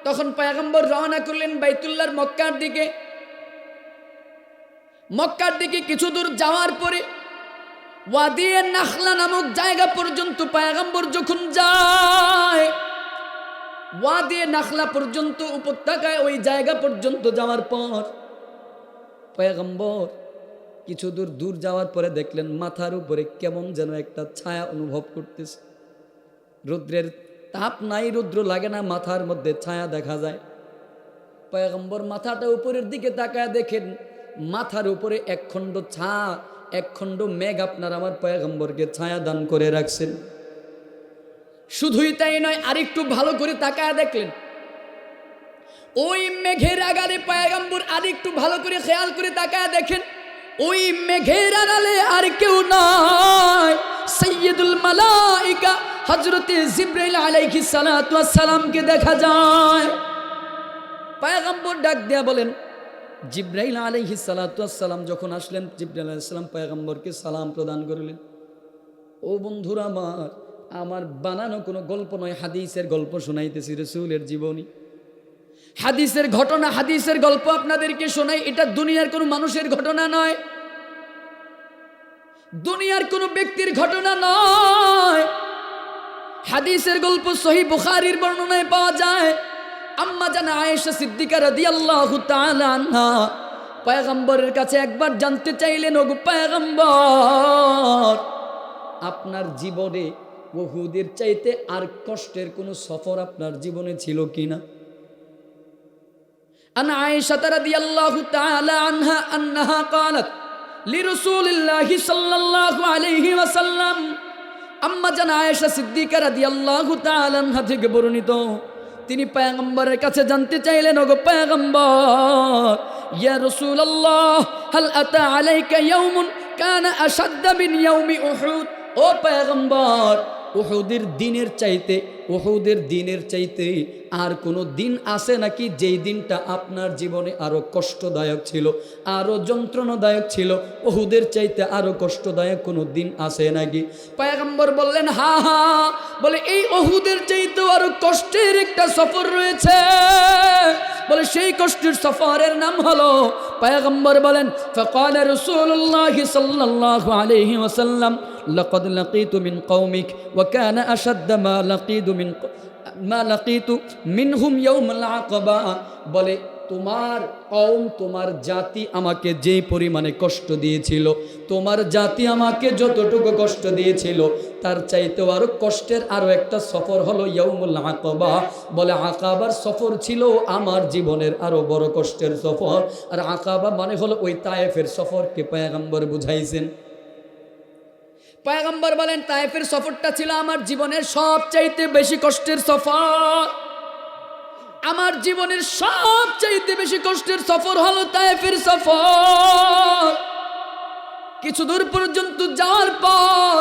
তখন পয়গম্বর রওনা করলেন বাইতুল্লাহর মক্কার দিকে। মক্কার দিকে কিছু দূর যাওয়ার পরে ওয়াদিয়ে নাখলা নামক জায়গা পর্যন্ত পয়গম্বর যখন যায়, ওয়াদিয়ে নাখলা পর্যন্ত, উপত্যকায় ওই জায়গা পর্যন্ত যাওয়ার পর পয়গম্বর কিছু দূর যাওয়ার পরে দেখলেন মাথার উপরে কেমন যেন একটা ছায়া অনুভব করতেছে। রৌদ্রের তাপ নাই, রৌদ্র লাগে না, মাথার মধ্যে ছায়া দেখা যায়। পয়গম্বর মাথাটা উপরের দিকে তাকায় দেখেন মাথার উপরে একখণ্ড একখণ্ড মেঘ আপনার আমার পয়গম্বরকে ছায়া দান করে রাখছেন। শুধুই তাই নয়, আরেকটু ভালো করে তাকায় দেখলেন ওই মেঘের আগারে পয়গম্বর আরেকটু ভালো করে খেয়াল করে তাকায় দেখেন ওই মেঘের আড়ালে আর কেউ নয়, সাইয়্যিদুল মালাইকা হযরতে জিবরাইল আলাইহিস সালাতু ওয়াস সালামকে দেখা যায়। পয়গম্বর ডাক দেয়া বলেন, জিবরাইল আলাইহিস সালাতু ওয়াস সালাম যখন আসলেন, জিবরাইল আলাইহিস সালাম পয়গম্বরকে সালাম প্রদান করলেন। ও বন্ধুরা আমার বানানো কোনো গল্প নয়, হাদিসের গল্প শোনাইতেছি, রাসূলের জীবনী, হাদিসের ঘটনা, হাদিসের গল্প আপনাদেরকে শোনাই। এটা দুনিয়ার কোনো মানুষের ঘটনা নয়, দুনিয়ার কোনো ব্যক্তির ঘটনা নয়। হাদিসের গল্প সহিহ বুখারীর বর্ণনায় পাওয়া যায়। আম্মা জান আয়েশা সিদ্দিকা রাদিয়াল্লাহু তাআলা আনহা পয়গম্বরের কাছে একবার জানতে চাইলেন, ওগো পয়গম্বর, আপনার জীবনে উহুদের চাইতে আর কষ্টের কোনো সফর আপনার জীবনে ছিল কিনা? আন আয়েশা রাদিয়াল্লাহু তাআলা আনহা আন্নাহা ক্বালাত লিরাসূলিল্লাহি সাল্লাল্লাহু আলাইহি ওয়াসাল্লাম, আম্মা জান আয়েশা সিদ্দিকা রাদিয়াল্লাহু তাআলা আনহা থেকে বর্ণিত, তিনি পয়গম্বরের কাছে জানতে চাইলেন, ওগো পয়গম্বর, ইয়া রাসূলুল্লাহ, হাল আতা আলাইকা ইয়াউমুন কানা আশাদ্দা মিন ইয়াউমি উহুদ। ও পয়গম্বর, উহুদের দিনের চাইতে আর কোনো দিন আছে নাকি যেই দিনটা আপনার জীবনে আরো কষ্টদায়ক ছিল, আরো যন্ত্রণাদায়ক ছিল? উহুদের চাইতে আরো কষ্টদায়ক কোনো দিন আছে নাকি? পয়গম্বর বললেন, হা হা। বলে, এই উহুদের চাইতেও আরো কষ্টের একটা সফর রয়েছে। বলে, সেই কষ্টের সফরের নাম হলো, পয়গম্বর বলেন, ফাকালা রাসূলুল্লাহ সাল্লাল্লাহু আলাইহি ওয়াসাল্লাম, লাকাদ লাকিতু মিন কওমিক ওয়া কানা আশাদ্দা মা লাকিতু মিনহুম ইয়াউমাল আকাবা। বলে, তোমার কওম, তোমার জাতি আমাকে যেই পরিমাণে কষ্ট দিয়েছিল, তোমার জাতি আমাকে যতটুকু কষ্ট দিয়েছিল, তার চাইতেও আরো কষ্টের আরো একটা সফর হলো ইয়াউমুল আকাবা। বলে, আকাবার সফর ছিল আমার জীবনের আরো বড় কষ্টের সফর। আর আকাবা মানে হলো ওই তায়েফের সফরকে পয়গম্বর বুঝাইছেন। পয়গম্বর বলেন, তায়েফের সফরটা ছিল আমার জীবনের সবচাইতে বেশি কষ্টের সফর। আমার জীবনের সবচাইতে বেশি কষ্টের সফর হলো তায়েফের সফর। কিছু দূর পর্যন্ত যাওয়ার পর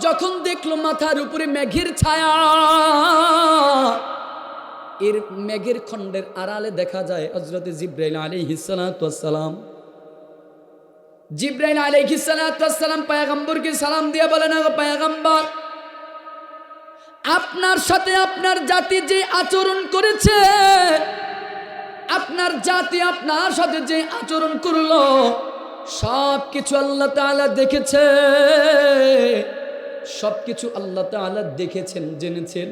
যখন দেখলো মাথার উপরে মেঘের ছায়া, এর মেঘের খণ্ডের আড়ালে দেখা যায় হযরতে জিবরাইল আলাইহিস সালাতু ওয়াস সালাম। জিবরাইল আলাইহিস সালাতু ওয়াস সালাম পয়গম্বরকে সালাম দিয়ে বলেন, ওগো পয়গম্বর, আপনার সাথে আপনার জাতি যে আচরণ করেছে, আপনার জাতি আপনার সাথে যে আচরণ করলো, সব কিছু আল্লাহ তাআলা দেখেছে, সব কিছু আল্লাহ তাআলা দেখেছেন, জেনেছেন।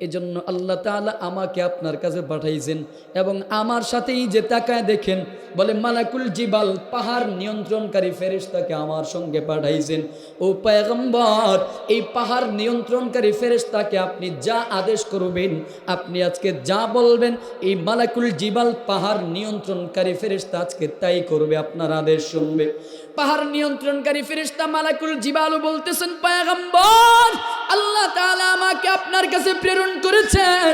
এজন্য আল্লাহ তাআলা আমাকে আপনার কাছে পাঠাইছেন এবং আমার সাথেই যে তাকায় দেখেন, বলে মালাকুল জিবাল পাহাড় নিয়ন্ত্রণকারী ফেরেশতাকে আমার সঙ্গে পাঠাইছেন। ও পয়গম্বর, এই পাহাড় নিয়ন্ত্রণকারী ফেরেশতাকে আপনি যা আদেশ করবেন, আপনি আজকে যা বলবেন, এই মালাকুল জিবাল পাহাড় নিয়ন্ত্রণকারী ফেরেশতা আজকে তাই করবে, আপনার আদেশ শুনবে। পাহাড় নিয়ন্ত্রণকারী ফেরেশতা মালাকুল জিবালও বলতেছেন, পয়গম্বর, আল্লাহ তাআলা আমাকে আপনার কাছে প্রেরণ করেছেন,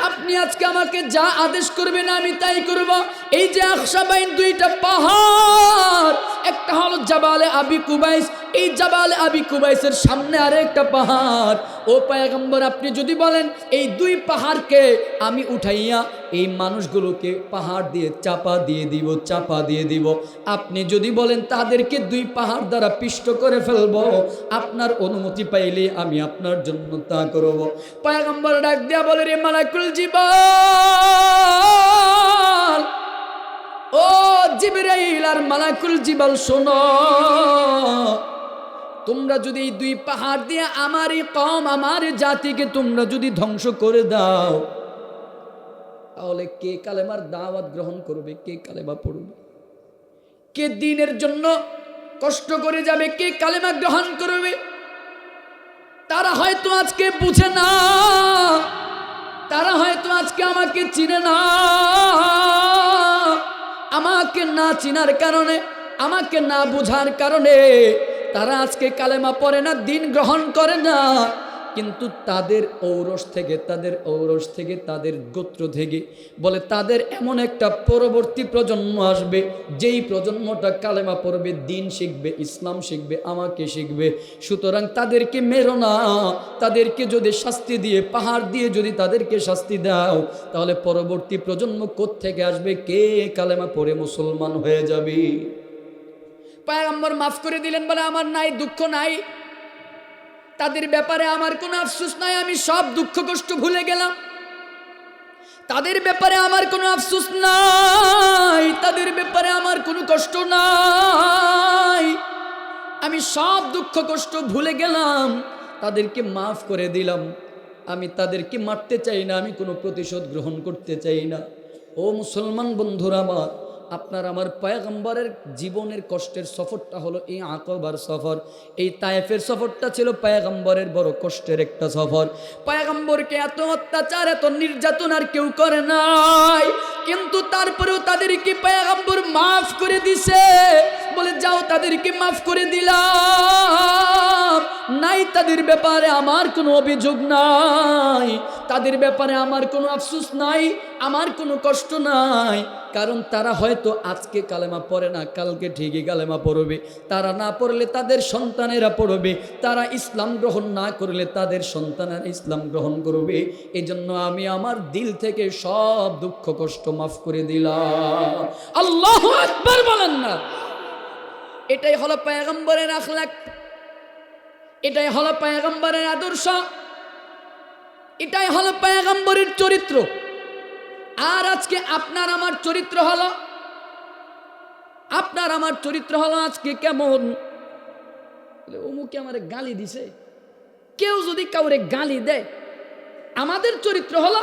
আপনি আজকে আমাকে যা আদেশ করবেন আমি তাই করব। এই যে আকসাবাইন দুইটা পাহাড়, একটা হলো জাবালে আবি কুবাইস, এই জাবালে আবি কুবাইসের সামনে আরেকটা পাহাড়। ও পয়গম্বর, আপনি যদি বলেন এই দুই পাহাড়কে আমি উঠাইয়া এই মানুষগুলোকে পাহাড় দিয়ে চাপা দিয়ে দিব, আপনি যদি বলেন তাদেরকে দুই পাহাড় দ্বারা পিষ্ট করে ফেলবো, আপনার অনুমতি পাইলে আমি আপনার জন্য তা করব। পয়গম্বর ডাক দিয়া বলে, রে মালাকুল জিবাল, ও জিবরাইল আর মালাকুল জিবাল, শোনো, তোমরা যদি এই দুই পাহাড় দিয়ে আমারই কওম, আমার জাতিকে তোমরা যদি ধ্বংস করে দাও, তাহলে কে কালেমার দাওয়াত গ্রহণ করবে, কে কালেমা পড়বে, কে দ্বীনের জন্য কষ্ট করে যাবে, কে কালেমা গ্রহণ করবে? তারা হয়তো আজকে বুঝে না, তারা হয়তো আজকে আমাকে চিনে না, আমাকে না চিনার কারণে, আমাকে না বুঝার কারণে তারা আজকে কালেমা পড়ে না, দ্বীন গ্রহণ করে না। কিন্তু তাদের ঔরস থেকে, তাদের গোত্র থেকে বলে তাদের এমন একটা পরবর্তী প্রজন্ম আসবে, যেই প্রজন্মটা কালেমা পড়বে, দ্বীন শিখবে, ইসলাম শিখবে, আমাকে শিখবে। সুতরাং তাদেরকে মেরো না, তাদেরকে যদি শাস্তি দিয়ে, পাহাড় দিয়ে যদি তাদেরকে শাস্তি দাও, তাহলে পরবর্তী প্রজন্ম কোত্থেকে আসবে, কে কালেমা পড়ে মুসলমান হয়ে যাবে? পয়গম্বর মাফ করে দিলেন, বলে আমার নাই, দুঃখ নাই, তাদের ব্যাপারে আমার কোনো আফসোস নাই, আমি সব দুঃখ কষ্ট ভুলে গেলাম, তাদের ব্যাপারে আমার কোনো আফসোস নাই, তাদের ব্যাপারে আমার কোনো কষ্ট নাই, আমি সব দুঃখ কষ্ট ভুলে গেলাম, তাদেরকে মাফ করে দিলাম, আমি তাদেরকে মারতে চাই না, আমি কোনো প্রতিশোধ গ্রহণ করতে চাই না। ও মুসলমান বন্ধুরা আমার, আপনার আমার পয়গম্বরের জীবনের কষ্টের সফরটা হলো এই আকবার সফর। এই তায়েফের সফরটা ছিল পয়গম্বরের বড় কষ্টের একটা সফর। পয়গম্বরকে এত অত্যাচার, এত নির্যাতন আর কেউ করে নাই, কিন্তু তারপরেও তাদেরকে পয়গম্বর মাফ করে দিছে। বলে যাও, তাদেরকে মাফ করে দিলাম, নাই তাদের ব্যাপারে আমার কোনো অভিযোগ নাই, তাদের ব্যাপারে আমার কোনো আফসোস নাই, আমার কোনো কষ্ট নাই, কারণ তারা হয়তো আজকে কালেমা পড়ে না, কালকে ঠিকই কালেমা পড়বে, তারা না পড়লে তাদের সন্তানেরা পড়বে, তারা ইসলাম গ্রহণ না করলে তাদের সন্তানেরা ইসলাম গ্রহণ করবে। এজন্য আমি আমার দিল থেকে সব দুঃখ কষ্ট মাফ করে দিলাম। আল্লাহু আকবার বলেন না? এটাই হলো পয়গম্বরের আখলাক, এটাই হলো পয়গম্বরের আদর্শ, এটাই হলো পয়গম্বরের চরিত্র। আর আজকে আপনার আমার চরিত্র হলো, আপনার আমার চরিত্র হলো আজকে কেমন? অমুকে আমারে গালি দিছে, কেউ যদি কাউরে গালি দেয়, আমাদের চরিত্র হলো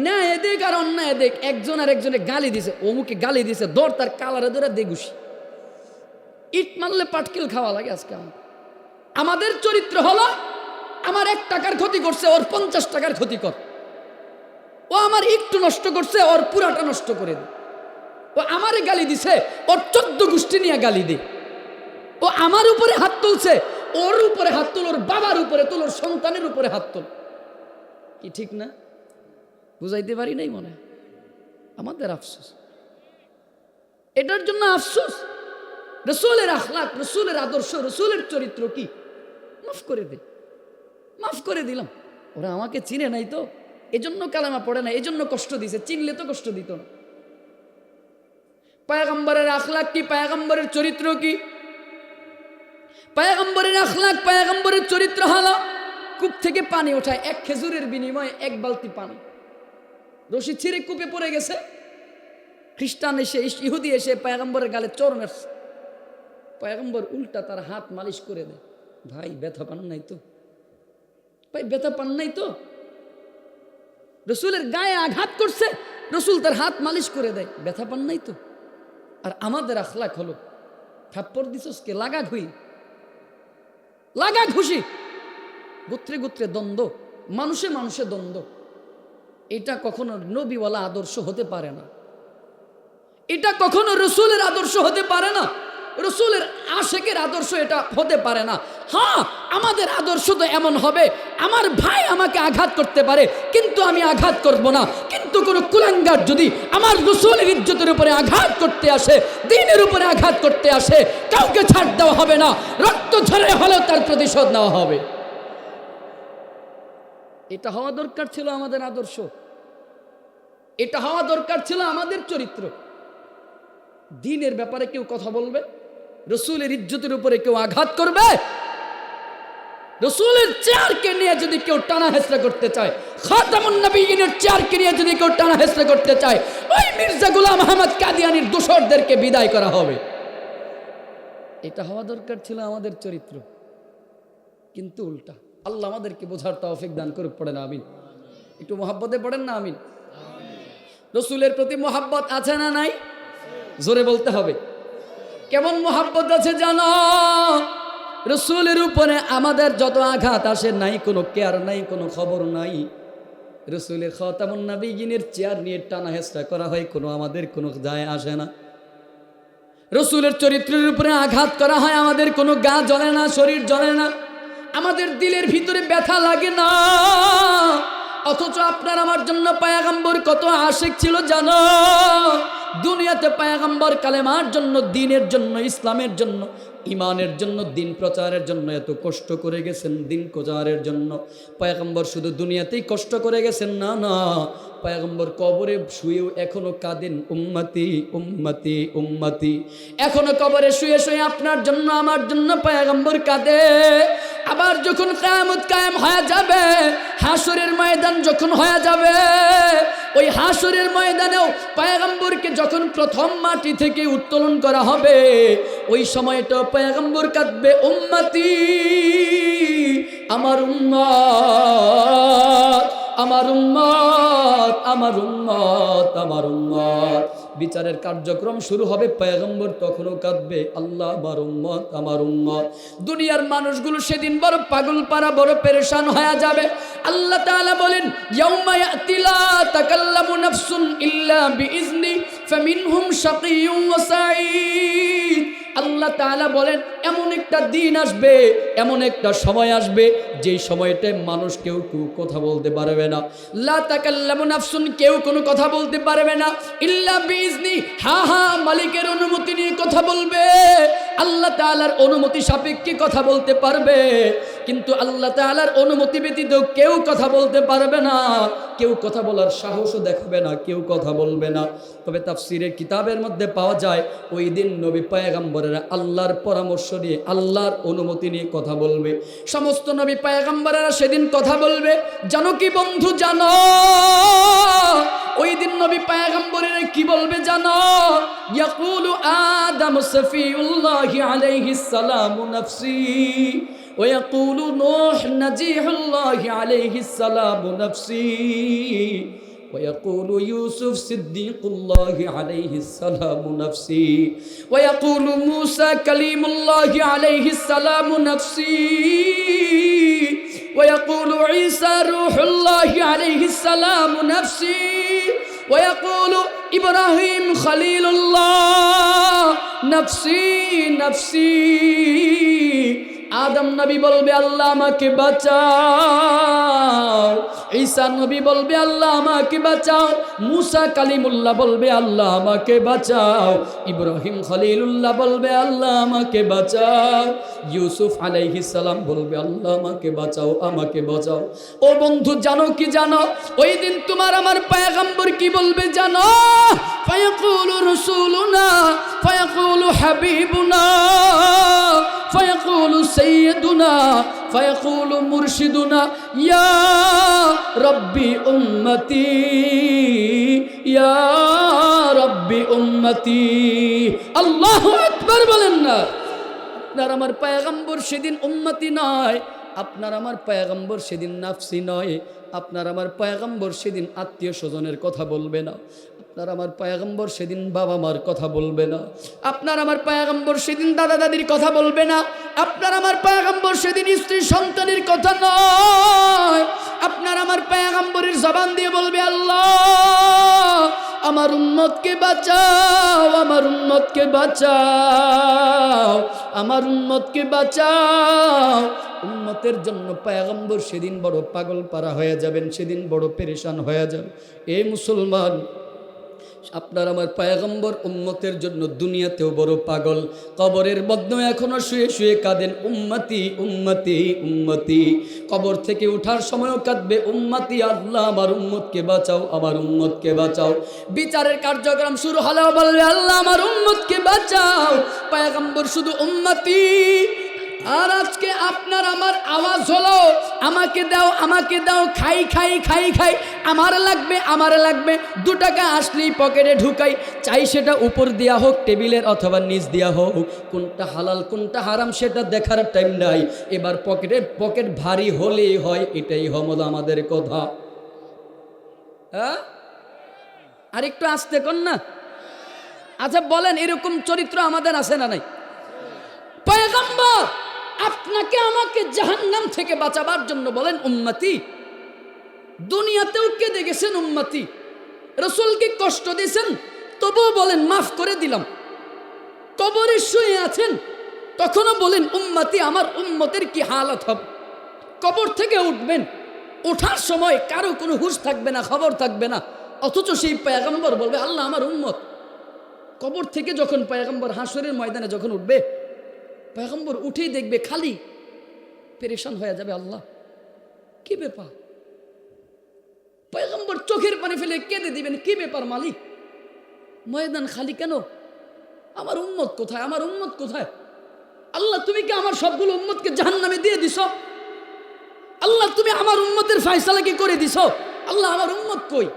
ন্যায় দেখ আর অন্যায় দেখ। একজন আর একজনে গালি দিছে, অমুকে গালি দিছে, দর তার কালারে ধরে দেগুসি, ইট মারলে পাটকেল খাওয়া লাগে আজকে। আমাদের চরিত্র হলো আমার 1 টাকার ক্ষতি করছে, ওর 50 টাকার ক্ষতি কর, ও আমার একটু নষ্ট করছে, ওর পুরাটা নষ্ট করে দে, ও আমারে গালি দিছে, ওর 14 গোষ্ঠী নিয়ে গালি দে, ও আমার উপরে হাত তুলছে, ওর উপরে হাত তুল, ওর বাবার উপরে তুল, ওর সন্তানের উপরে হাত তুল। কি ঠিক না? বুঝাইতে পারি নাই মনে? আমাদের আফসোস, এটার জন্য আফসোস। রসুলের আখলাক, রসুলের আদর্শ, রসুলের চরিত্র কি? মাফ করে দে, মাফ করে দিলাম। ওরা আমাকে চিনে নাই তো, এজন্য কালেমা পড়ে না, এজন্য কষ্ট দিছে, চিনলে তো কষ্ট দিত না। পয়গম্বরের আখলাক কি? পয়গম্বরের চরিত্র কি? পয়গম্বরের আখলাক, পয়গম্বরের চরিত্র হলো কূপ থেকে পানি ওঠায়, 1 খেজুরের বিনিময়ে 1 বালতি পানি। রশি ছিঁড়ে কূপে পড়ে গেছে, খ্রিস্টান এসে, ইহুদি এসে পয়গম্বরের গালে চোর মারছে, পয়গম্বর উল্টা তার হাত মালিশ করে দেয়, ভাই ব্যথা পান নাই তো? ভাই ব্যথা পান নাই তো? রসুলের গায়ে আঘাত করছে, রসুল তার হাত মালিশ করে দেয়, ব্যথা পান নাই তো। আর আমাদের আখলাক হলো থাপ্পড় দিছস কে, লাগা ঘুষি, গোত্রে গোত্রে দ্বন্দ্ব, মানুষে মানুষে দ্বন্দ্ব। এটা কখনো নবীওয়ালা আদর্শ হতে পারে না, এটা কখনো রসুলের আদর্শ হতে পারে না, রসুলের আশেকের আদর্শ এটা হতে পারে না। হ্যাঁ, আমাদের আদর্শ তো এমন হবে, আমার ভাই আমাকে আঘাত করতে পারে কিন্তু আমি আঘাত করব না, কিন্তু কোনো কুলাঙ্গার যদি আমার রসুলের ইজ্জতের উপরে আঘাত করতে আসে, দ্বীনের উপরে আঘাত করতে আসে, কাউকে ছাড় দেওয়া হবে না, রক্ত ঝরে হলেও তার প্রতিশোধ নেওয়া হবে। এটা হওয়া দরকার ছিল আমাদের আদর্শ, এটা হওয়া দরকার ছিল আমাদের চরিত্র। দ্বীনের ব্যাপারে কেউ কথা বলবে, রসুলের ইজ্জতের উপরে কেউ আঘাত করবে, রসুলের চেয়ারকে নিয়ে যদি কেউ টানা হেসরা করতে চায়, খাতামুন নবীয়িনের চেয়ারকে নিয়ে যদি কেউ টানা হেসরা করতে চায়, ওই মির্জা গোলাম আহমদ কাদিয়ানির দোসরদেরকে বিদায় করা হবে। এটা হওয়া দরকার ছিল আমাদের চরিত্র, কিন্তু উল্টা। আল্লাহ আমাদেরকে বোঝার তৌফিক দান করুক, পড়েন আমিন। একটু মহাব্বতে পড়েন না আমিন। রসুলের প্রতি মহাব্বত আছে না নাই? জোরে বলতে হবে। কেমন মহাব্বত আছে জানো? রসুলের উপরে আমাদের যত আঘাত আসে, নাই কোনো কেয়ার, নাই কোনো খবর নাই। রসুলের খাতামুন নবীয়িনের চেয়ার নিয়ে টানা হেসরা করা হয়, কোনো আমাদের কোনো যায় আসে না। রসুলের চরিত্রের উপরে আঘাত করা হয়, আমাদের কোনো গা জ্বলে না, শরীর জ্বলে না, আমাদের দিলের ভিতরে ব্যথা লাগে না। অথচ আপনার আমার জন্য পয়গম্বর কত আশিক ছিল জানো? দুনিয়াতে পয়গম্বর কালেমার জন্য, দ্বীনের জন্য, ইসলামের জন্য, ইমানের জন্য, দিন প্রচারের জন্য এত কষ্ট করে গেছেন। দিন প্রচারের জন্য পয়গম্বর শুধু দুনিয়াতেই কষ্ট করে গেছেন না, না, পয়গম্বর কবরে শুয়েও এখনো কাঁদেন, উম্মতি উম্মতি উম্মতি। এখনো কবরে শুয়ে শুয়ে আপনার জন্য, আমার জন্য পয়গম্বর কাঁদে। আবার যখন কিয়ামত কায়েম হয়ে যাবে, হাসরের ময়দান যখন হয়ে যাবে, ওই হাসরের ময়দানেও পয়গম্বরকে যখন প্রথম মাটি থেকে উত্তোলন করা হবে, ওই সময়টা পয়গম্বর কাঁদবে, উম্মতি, আমার উম্মত, আমার উম্মত, আমার উম্মত, আমার উম্মত। বিচারের কার্যক্রম শুরু হবে, পয়গম্বর তখনও কাঁদবে, আল্লাহ, আমার উম্মত, আমার উম্মত। দুনিয়ার মানুষগুলো সেদিন বড় পাগল পারা, বড় পেরেশান হয়ে যাবে। আল্লাহ তাআলা বলেন, ইয়াউমা ইয়াতি লা তাকাল্লামু নাফসুন ইল্লা বিইজনি ফামিনহুম শাকিয়্যুন ওয়া সাঈদ। আল্লাহ তাআলা বলেন, এমন একটা দিন আসবে, এমন একটা সময় আসবে, যেই সময়টায় মানুষ কেউ কথা বলতে পারবে না। লা তাকাল্লামু নাফসুন, কেউ কোনো কথা বলতে পারবে না, ইল্লা বিইজনি, হা হা মালিকের অনুমতি নিয়ে কথা বলবে, আল্লাহ তাআলার অনুমতি সাপেক্ষে কথা বলতে পারবে। কিন্তু আল্লাহ তাআলার অনুমতি ব্যতীত কেউ কথা বলতে পারবে না, কেউ কথা বলার সাহসও দেখাবে না, কেউ কথা বলবে না। তবে তাফসীরের কিতাবের মধ্যে পাওয়া যায়, ওই দিন নবী পয়গম্বরেরা আল্লাহর পরামর্শ নিয়ে, আল্লাহর অনুমতি নিয়ে কথা বলবে। সমস্ত নবী পয়গম্বরেরা সেদিন কথা বলবে। জানো কি বন্ধু, জানো ওই দিন নবী পয়গম্বরেরা কি বলবে জানো? ইয়াকুলু আদম সফিউল্লাহি আলাইহিস সালামু নাফসি, ويقول نوح نجيح الله عليه السلام نفسي، ويقول يوسف صديق الله عليه السلام نفسي، ويقول موسى كليم الله عليه السلام نفسي، ويقول عيسى روح الله عليه السلام نفسي، ويقول إبراهيم خليل الله نفسي نفسي। আদম নবী বলবে, আল্লাহ আমাকে বাঁচাও। ঈসা নবী বলবে, আল্লাহ আমাকে বাঁচাও। মুসা কালিমুল্লাহ বলবে, আল্লাহ আমাকে বাঁচাও। ইব্রাহিম খলিলুল্লাহ বলবে, আল্লাহ আমাকে বাঁচাও। ইউসুফ আলাইহিস সালাম বলবে, আল্লাহ আমাকে বাঁচাও, আমাকে বাঁচাও। ও বন্ধু, জানো কি জানো? ওই দিন তোমার আমার পয়গম্বর কি বলবে জানো? ফায়াকুলু রাসূলুনা, ফায়াকুলু হাবিবুনা, ফায়াকুলু সাইয়্যিদুনা, ফায়াকুলু মুরশিদুনা, ইয়া রব্বি উম্মতি, ইয়া রব্বি উম্মতি। আল্লাহু আকবার বলেন না। আপনার আমার পয়গম্বর সেদিন উম্মতি নয়, আপনার আমার পয়গম্বর সেদিন নাফসি নয়, আপনার আমার পয়গম্বর সেদিন আত্মীয় স্বজনের কথা বলবে না, আপনার আমার পয়গম্বর সেদিন বাবা মার কথা বলবে না, আপনার আমার পয়গম্বর সেদিন দাদা দাদির কথা বলবে না, আপনার আমার পয়গম্বর সেদিন স্ত্রী সন্তানের কথা নয়, আপনার আমার পয়গম্বরের জবান দিয়ে বলবে আল্লাহ আমার উম্মতকে বাঁচাও, আমার উম্মতকে বাঁচাও, আমার উম্মতকে বাঁচাও। উম্মতের জন্য পয়গম্বর সেদিন বড় পাগল পারা হয়ে যাবেন, সেদিন বড় পেরেশান হয়ে যাবে। এ মুসলমান, আপনার আমার পয়গম্বর উম্মতের জন্য দুনিয়াতেও বড় পাগল, কবরের মধ্যে এখনো শুয়ে শুয়ে কাঁদেন উম্মতি উম্মতি উম্মতি, কবর থেকে ওঠার সময়ও কাঁদবে উম্মতি, আল্লাহ আমার উম্মতকে বাঁচাও, আমার উম্মতকে বাঁচাও। বিচারের কার্যক্রম শুরু হলেও বলবে আল্লাহ আমার উম্মতকে বাঁচাও। পয়গম্বর শুধু উম্মতি। আর আজকে আপনার আমার আওয়াজ হলো আমাকে দাও, আমাকে দাও, খাই খাই খাই খাই, আমার লাগবে, আমার লাগবে। 2 টাকা আসলেই পকেটে ঢুকাই, চাই সেটা উপর দেওয়া হোক টেবিলের অথবা নিচ দেওয়া হোক, কোনটা হালাল কোনটা হারাম সেটা দেখার টাইম নাই। এবার পকেট ভারী হলেই হয়, এটাই হলো আমাদের কথা। হ্যাঁ, আর একটু আস্তে কর না। আচ্ছা বলেন, এরকম চরিত্র আমাদের আছে না নাই? পয়গম্বর আপনাকে আমাকে জাহান্নাম থেকে বাঁচাবার জন্য বলেন উম্মতি। দুনিয়াতেও কেঁদে গেছেন উম্মতি, রাসূলকে কষ্ট দিয়েছেন, তবুও বলেন মাফ করে দিলাম। কবরে শুয়ে আছেন, তখনও বলেন উম্মতি, আমার উম্মতের কি হালত হবে। কবর থেকে উঠবেন, ওঠার সময় কারো কোনো হুঁশ থাকবে না, খবর থাকবে না, অথচ সেই পয়গম্বর বলবে আল্লাহ আমার উম্মত। কবর থেকে যখন পয়গম্বর হাসরের ময়দানে যখন উঠবে, পয়গম্বর উঠেই দেখবে খালি, পেরেশান হয়ে যাবে, আল্লাহ কি ব্যাপার। পয়গম্বর চোখের পানি ফেলে কেঁদে দিবেন, কি ব্যাপার মালিক, ময়দান খালি কেন, আমার উম্মত কোথায়, আমার উম্মত কোথায়। আল্লাহ তুমি কি আমার সবগুলো উম্মতকে জাহান্নামে দিয়ে দিছো? আল্লাহ তুমি আমার উম্মতের ফয়সালা কি করে দিছো? আল্লাহ আমার উম্মত কই?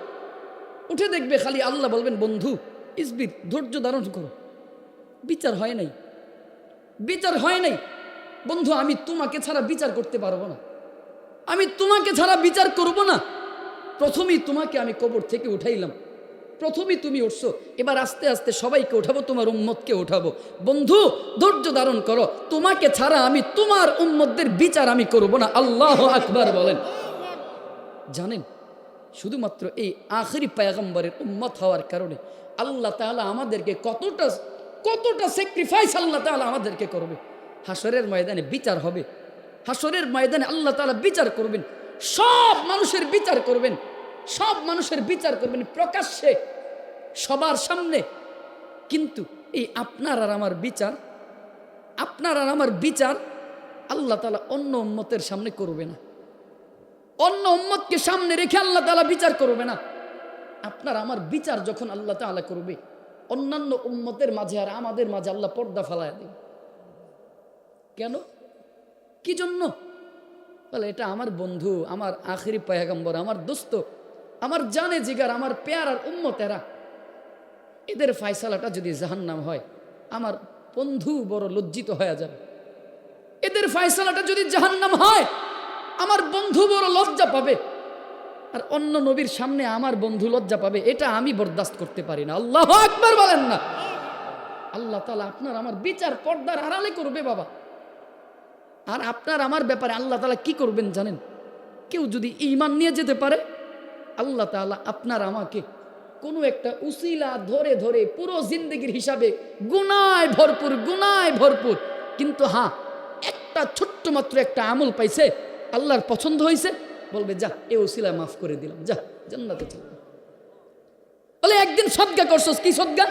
উঠে দেখবে খালি, আল্লাহ বলবেন বন্ধু ইসবির, ধৈর্য ধারণ করো, বিচার হয় নাই, বিচার হয় নাই বন্ধু, আমি তোমাকে ছাড়া বিচার করতে পারবো না, আমি তোমাকে ছাড়া বিচার করব না। প্রথমেই তোমাকে আমি কবর থেকে উঠাইলাম, প্রথমেই তুমি উঠছো, এবার আস্তে আস্তে সবাইকে উঠাবো, তোমার উম্মতকে উঠাবো। বন্ধু ধৈর্য ধারণ করো, তোমাকে ছাড়া আমি তোমার উম্মতদের বিচার আমি করব না। আল্লাহু আকবার বলেন। জানেন, শুধুমাত্র এই আখেরি পয়গম্বরের উম্মত হওয়ার কারণে আল্লাহ তাআলা আমাদেরকে কতটা স্যাক্রিফাইস আল্লাহ তাআলা আমাদেরকে করবে। হাসরের ময়দানে বিচার হবে, হাসরের ময়দানে আল্লাহ তাআলা বিচার করবেন, সব মানুষের বিচার করবেন, সব মানুষের বিচার করবেন প্রকাশ্যে, সবার সামনে। কিন্তু এই আপনার আর আমার বিচার, আপনার আর আমার বিচার আল্লাহ তাআলা অন্য উম্মতের সামনে করবে না, অন্য উম্মতকে সামনে রেখে আল্লাহ তাআলা বিচার করবে না। আপনার আমার বিচার যখন আল্লাহ তাআলা করবে, অন্যান্য উম্মতের মাঝে আর আমাদের মাঝে আল্লাহ পর্দা ফেলায় দেবে। কেন, কি জন্য? বলে এটা আমার বন্ধু, আমার আখেরি পয়গম্বর, আমার দোস্ত, আমার জানে জিগার, আমার পেয়ারার উম্মতেরা, এদের ফয়সালাটা যদি জাহান্নাম হয়, আমার বন্ধু বড় লজ্জিত হয়ে যাবে। এদের ফয়সালাটা যদি জাহান্নাম হয়, আমার বন্ধু বড় লজ্জা পাবে। আর অন্য নবীর সামনে আমার বন্ধু লজ্জা পাবে, এটা আমি বরদাস্ত করতে পারি না। আল্লাহু আকবার বলেন না। আল্লাহ তাআলা আপনার আমার বিচার পর্দার আড়ালে করবে বাবা। আর আপনার আমার ব্যাপারে আল্লাহ তাআলা কি করবেন জানেন? কেউ যদি ঈমান নিয়ে যেতে পারে, আল্লাহ তাআলা আপনার আমাকে কোনো একটা উসিলা ধরে ধরে পুরো জিন্দেগির হিসাবে গুনায় ভরপুর, কিন্তু হ্যাঁ একটা ছোট্ট মাত্র একটা আমল পাইছে, আল্লাহর পছন্দ হয়েছে, বলবে যা এ উসিলা মাফ করে দিলাম, যা জান্নাতে চল। বলে একদিন সদকা করছস, কি সদকা?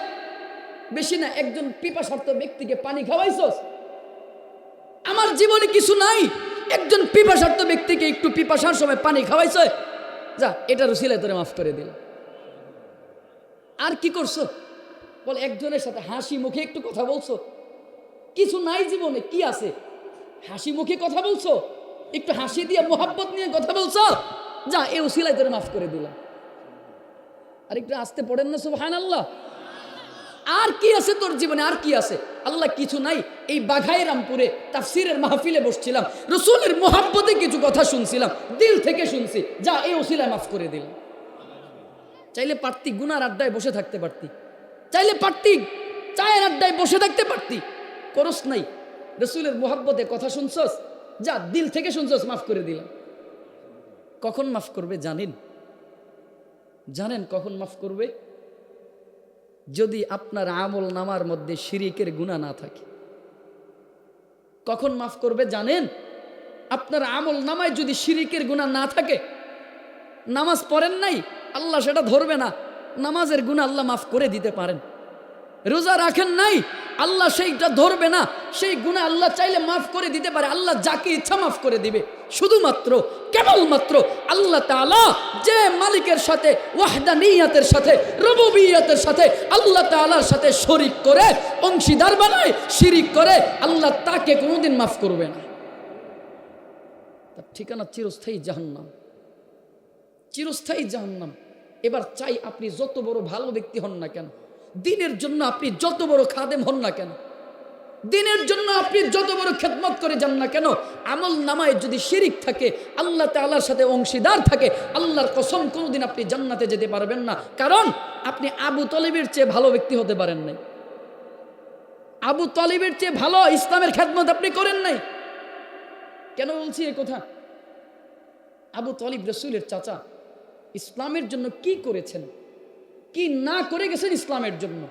বেশি না, একজন পিপাসার্ত ব্যক্তিকে পানি খাওয়াইছস। আমার জীবনে কিছু নাই, একজন পিপাসার্ত ব্যক্তিকে একটু পিপাসার সময় পানি খাওয়াইছে, যা এটার উসিলায় তোরে মাফ করে দিলাম। আর কি করছো? বলে একজনের সাথে হাসি মুখে একটু কথা বলছো, কিছু নাই জীবনে, কি আছে? হাসি মুখে কথা বলছো, একটু হাসি দিয়ে মোহাব্বত নিয়ে কথা বলছো, যা এ উসিলায় তোরে মাফ করে দিলাম। আর একটু আসতে পড়েন না সুবহানাল্লাহ। আর কি আছে তোর জীবনে, আর কি আছে? আল্লাহ কিছু নাই, এই বাঘাইরামপুরে তাফসিরের মাহফিলে বসছিলাম, রসুলের মোহাব্বতে কিছু কথা শুনছিলাম, দিল থেকে শুনছি, যা এই ওসিলায় মাফ করে দিলাম। চাইলে পারতি গুনার আড্ডায় বসে থাকতে পারতি, চাইলে পারতি চায়ের আড্ডায় বসে থাকতে পারতি, করস নাই। রসুলের মোহাব্বতে কথা শুনছস, যা দিল থেকে শুনছস, মাফ করে দিলাম। কখন মাফ করবে জানেন? জানেন কখন মাফ করবে? যদি আপনার আমল নামার মধ্যে শিরিকের গুনাহ না থাকে। কখন মাফ করবে জানেন? আপনার আমল নামায় যদি শিরিকের গুনাহ না থাকে, নামাজ পড়েন নাই, আল্লাহ সেটা ধরবে না, নামাজের গুনাহ আল্লাহ মাফ করে দিতে পারেন। রোজা রাখেন নাই, আল্লাহ সেইটা ধরবে না, সেই গুনাহ আল্লাহ চাইলে মাফ করে দিতে পারে। আল্লাহ যাকে ইচ্ছা মাফ করে দিবে। শুধুমাত্র কেবলমাত্র আল্লাহ তাআলা যে মালিকের সাথে ওয়াহদানিয়াতের সাথে রুবুবিয়তের সাথে আল্লাহ তাআলার সাথে শরীক করে অংশীদার বানায়, শিরিক করে, আল্লাহ তাকে কোনোদিন মাফ করবে না। তার ঠিকানা চিরস্থায়ী জাহান্নাম, চিরস্থায়ী জাহান্নাম। এবার চাই আপনি যত বড় ভালো ব্যক্তি হন না কেন, দিনের জন্য আপনি যত বড় খাদেম হন না কেন, দিনের জন্য আপনি যত বড় খেদমত করে যান না কেন, আমল নামায় যদি শিরিক থাকে, আল্লাহ তাআলার সাথে অংশীদার থাকে, আল্লাহর কসম কোনোদিন আপনি জান্নাতে যেতে পারবেন না। কারণ আপনি আবু তালিবের চেয়ে ভালো ব্যক্তি হতে পারেন নাই। আবু তালিবের চেয়ে ভালো ইসলামের খেদমত আপনি করেন নাই। কেন বলছি এই কথা? আবু তালিব রাসূলের চাচা, ইসলামের জন্য কি করেছেন, কি না করে গেছেন ইসলামের জন্য।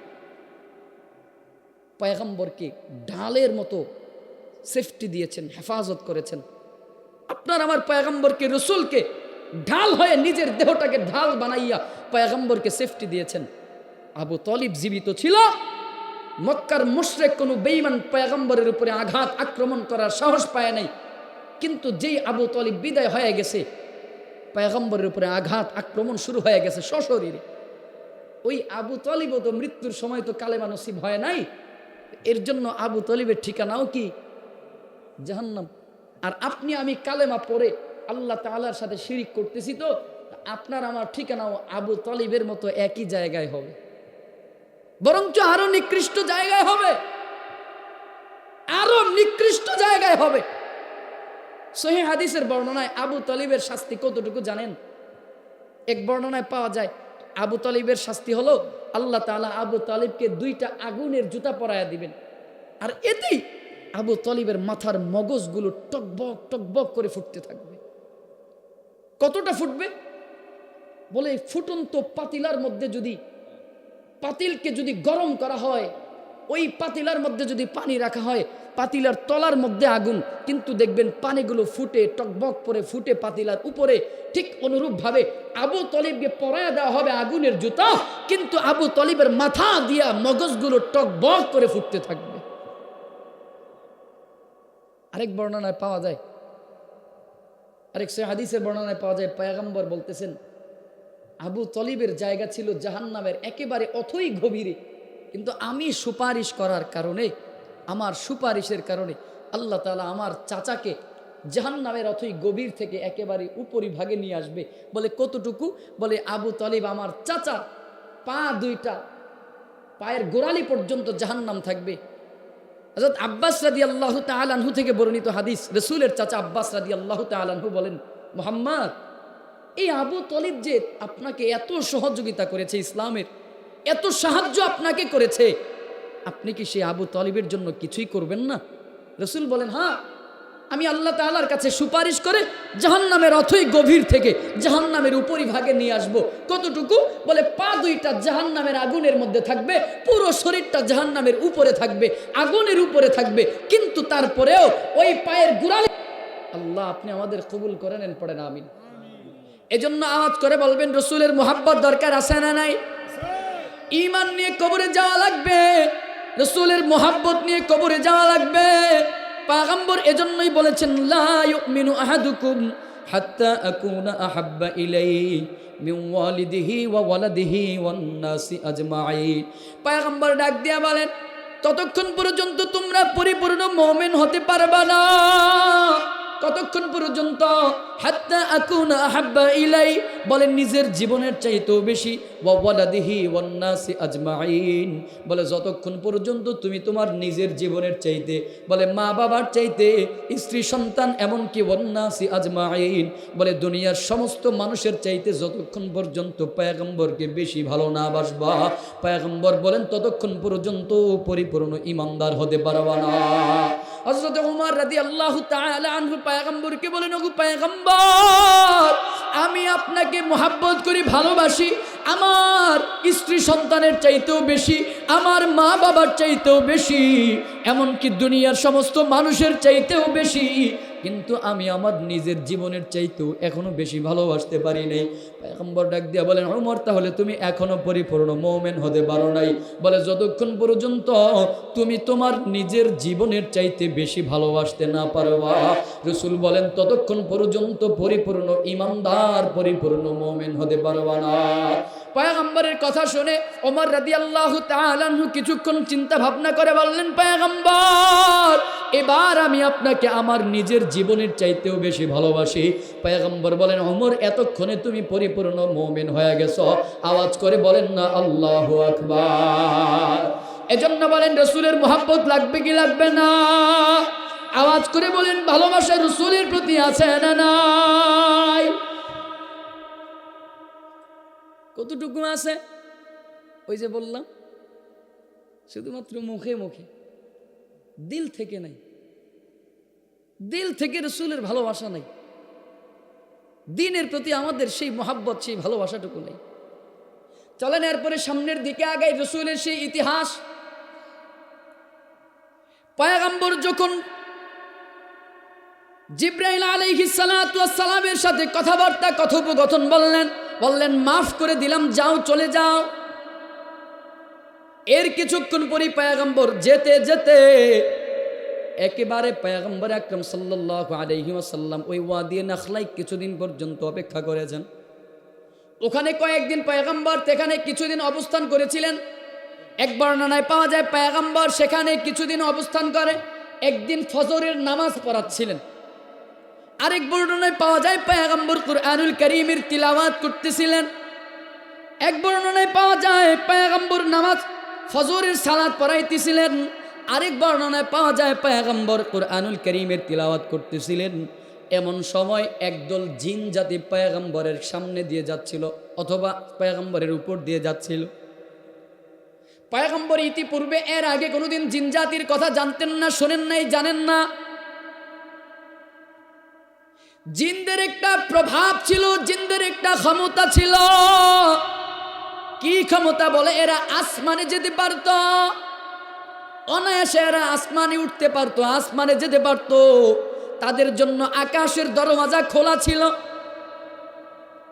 পয়গম্বরকে ঢালের মতো সেফটি দিয়েছেন, হেফাজত করেছেন। আপনার আমার পয়গম্বরকে, রসুলকে ঢাল হয়ে নিজের দেহটাকে ঢাল বানাইয়া পয়গম্বরকে সেফটি দিয়েছেন। আবু তালিব জীবিত ছিল, মক্কার মুশরিক কোনো বেঈমান পয়গম্বরের উপরে আঘাত আক্রমণ করার সাহস পায় নাই। কিন্তু যেই আবু তালিব বিদায় হয়ে গেছে, পয়গম্বরের উপরে আঘাত আক্রমণ শুরু হয়ে গেছে সশরীরে। ওই আবু তালিবও তো মৃত্যুর সময় তো কালেমা নসিব হয় নাই, এর জন্য আবু তালিবের ঠিকানাও কি? জাহান্নাম। আর আপনি আমি কালেমা পড়ে আল্লাহ তাআলার সাথে শিরিক করতেছি, তো আপনার আমার ঠিকানাও আবু তালিবের মতো একই জায়গায় হবে, বরঞ্চ আরো নিকৃষ্ট জায়গায় হবে, আরো নিকৃষ্ট জায়গায় হবে। সহিহ হাদিসের বর্ণনায় আবু তালিবের শাস্তি কতটুকু জানেন? এক বর্ণনায় পাওয়া যায় আবু তালিবের শাস্তি হলো আল্লাহ তাআলা আবু তালিবকে 2টা আগুনের জুতা পরায়া দিবেন, আর এতেই আবু তালিবের মাথার মগজগুলো টকবক টকবক করে ফুটতে থাকবে। কতটা ফুটবে? বলে ফুটন্ত পাতিলার মধ্যে যদি, পাতিলকে যদি গরম করা হয়, ওই পাতিলার মধ্যে যদি পানি রাখা হয়, পাতিলার তলার মধ্যে আগুন, কিন্তু দেখবেন পানিগুলো ফুটে টকবক করে ফুটে পাতিলার উপরে। ঠিক অনুরূপভাবে আবু তালিবকে পরায়া দেওয়া হবে আগুনের জুতা, কিন্তু আবু তালিবের মাথা দিয়া মগজগুলো টকবক করে ফুটতে থাকবে। আরেক বর্ণনায় পাওয়া যায়, আরেক হাদিসের বর্ণনায় পাওয়া যায়, পয়গম্বর বলতেছেন আবু তালিবের জায়গা ছিল জাহান্নামের একেবারে অথই গভীরে, কিন্তু আমি সুপারিশ করার কারণে, আমার সুপারিশের কারণে আল্লাহ তাআলা আমার চাচাকে জাহান্নামের অথই গভীর থেকে একেবারে উপরিভাগে নিয়ে আসবে। বলে কতটুকু? বলে আবু তালিব আমার চাচা, পা 2টা, পায়ের গোড়ালি পর্যন্ত জাহান্নাম থাকবে। হযরত আব্বাস রাদিয়াল্লাহু তাআলা আনহু থেকে বর্ণিত হাদিস, রাসূলের চাচা আব্বাস রাদিয়াল্লাহু তাআলা আনহু বলেন, মুহাম্মদ, এই আবু তালিব যে আপনাকে এত সহযোগিতা করেছে, ইসলামের এত সাহায্য আপনাকে করেছে, আপনি কি সেই আবু তালিবের জন্য কিছুই করবেন না? রাসূল বলেন, হ্যাঁ, আমি আল্লাহ তাআলার কাছে সুপারিশ করে জাহান্নামের অথই গভীর থেকে জাহান্নামের উপরিভাগে নিয়ে আসব। কতটুকু? বলে পা 2টা জাহান্নামের আগুনের মধ্যে থাকবে, পুরো শরীরটা জাহান্নামের উপরে থাকবে, আগুনের উপরে থাকবে, কিন্তু তারপরেও ওই পায়ের গোড়ালি। আল্লাহ আপনি আমাদের কবুল করে নেন, পড়েন আমিন। এজন্য আওয়াজ করে বলবেন, রসুলের মুহাব্বত দরকার আছে না নাই? ঈমান নিয়ে কবরে যাওয়া লাগবে, রসুলের মুহাব্বত নিয়ে কবরে যাওয়া লাগবে। পয়গম্বর এজন্যই বলেছেন, লা ইউমিনু আহাদুকুম হাত্তা আকুনা আহাব্বা ইলাইহি মিন ওয়ালিদিহি ওয়া ওয়ালাদিহি ওয়ান নাসি আজমাইন। পয়গম্বর ডাক দিয়া বলেন, ততক্ষণ পর্যন্ত তোমরা পরিপূর্ণ মুমিন হতে পারবা না। কতক্ষণ পর্যন্ত হাত্তা আকুনা আহাব্বা ইলাই, বলেন নিজের জীবনের চাইতেও বেশি, ওয়া ওয়ালাদিহি ওয়ান নাসি আজমাইন, বলে যতক্ষণ পর্যন্ত তুমি তোমার নিজের জীবনের চাইতে, বলে মা বাবার চাইতে, স্ত্রী সন্তান, এমনকি ওয়ান নাসি আজমাইন, বলে দুনিয়ার সমস্ত মানুষের চাইতে যতক্ষণ পর্যন্ত পয়গম্বরকে বেশি ভালো না বাসবা, পয়গম্বর বলেন ততক্ষণ পর্যন্ত পরিপূর্ণ ইমানদার হতে পারবা না। হযরত ওমর রাদিয়াল্লাহু তাআলা আনহু পয়গম্বরকে বলেন, ওগো পয়গম্বর, আমি আপনাকে মহব্বত করি, ভালোবাসি, আমার স্ত্রী সন্তানের চাইতেও বেশি, আমার মা বাবার চাইতেও বেশি, এমনকি দুনিয়ার সমস্ত মানুষের চাইতেও বেশি, কিন্তু আমি আমার নিজের জীবনের চাইতেও এখনো বেশি ভালোবাসতে পারি নাই। পয়গম্বর ডাক দিয়া বলেন, ওমর, তাহলে তুমি এখনো পরিপূর্ণ মুমিন হতে পারো নাই। বলে যতক্ষণ পর্যন্ত তুমি তোমার নিজের জীবনের চাইতে বেশি ভালোবাসতে না পারবা, রাসূল বলেন ততক্ষণ পর্যন্ত পরিপূর্ণ ঈমানদার, পরিপূর্ণ মুমিন হতে পারবা না। পয়গম্বরের কথা শুনে ওমর রাদিয়াল্লাহু তাআলা আনহু কিছুক্ষণ চিন্তা ভাবনা করে বললেন, পয়গম্বর, এবার আমি আপনাকে আমার নিজের জীবনের চাইতেও বেশি ভালোবাসি। পয়গম্বর বলেন, ওমর, এতক্ষণে তুমি পরিপূর্ণ মুমিন হয়ে গেছো, আওয়াজ করে বলেন না আল্লাহু আকবার। এজন্য বলেন রাসূলের মহব্বত লাগবে কি লাগবে না? আওয়াজ করে বলেন, ভালোবাসা রাসূলের প্রতি আছে না নাই? কতটুকু আছে? ওই যে বললাম, শুধুমাত্র মুখে মুখে, দিল থেকে নাই, দিল থেকে রাসূলের ভালোবাসা নাই, দ্বীনের প্রতি আমাদের সেই মহব্বত, সেই ভালোবাসাটুকু নেই। চলেন এরপরে সামনের দিকে আগাই, রাসূলের সেই ইতিহাস। পয়গম্বর যখন জিবরাইল আলাইহিস সালাতু ওয়াস সালামের সাথে কথাবার্তা, কথোপকথন বললেন মাফ করে দিলাম, যাও, চলে যাও। এর কিছুক্ষণ পরে পয়গম্বর যেতে যেতে একেবারে পয়গম্বর আকরাম সাল্লাল্লাহু আলাইহি ওয়াসাল্লাম ওই ওয়াদি নাখলাই কিছুদিন পর্যন্ত অপেক্ষা করেছেন। ওখানে কয়েকদিন পয়গম্বর সেখানে কিছুদিন অবস্থান করেছিলেন। এক বর্ণনায় পাওয়া যায় পয়গম্বর সেখানে কিছুদিন অবস্থান করে একদিন ফজরের নামাজ পড়াচ্ছিলেন। আরেক বর্ণনায় পাওয়া যায় পয়গম্বর কুরআনুল কারীমের তিলাওয়াত করতেছিলেন। এক বর্ণনায় পাওয়া যায় পয়গম্বর নামাজ ফজরের সালাত পড়াইতেছিলেন। আরেক বর্ণনায় পাওয়া যায় পয়গম্বর কুরআনুল কারীমের তিলাওয়াত করতেছিলেন। এমন সময় একদল জিন জাতি পয়গম্বরের সামনে দিয়ে যাচ্ছিল অথবা পয়গম্বরের উপর দিয়ে যাচ্ছিল। পয়গম্বর ইতিপূর্বে এর আগে কোনোদিন জিন জাতির কথা জানতেন না, শোনেন নাই, জানেন না। জিনদের একটা প্রভাব ছিল, জিনদের একটা ক্ষমতা ছিল। কি ক্ষমতা? বলে এরা আসমানে যেতে পারত, অনায়াসে এরা আসমানে উঠতে পারত, আসমানে যেতে পারত। তাদের জন্য আকাশের দরওয়াজা খোলা ছিল,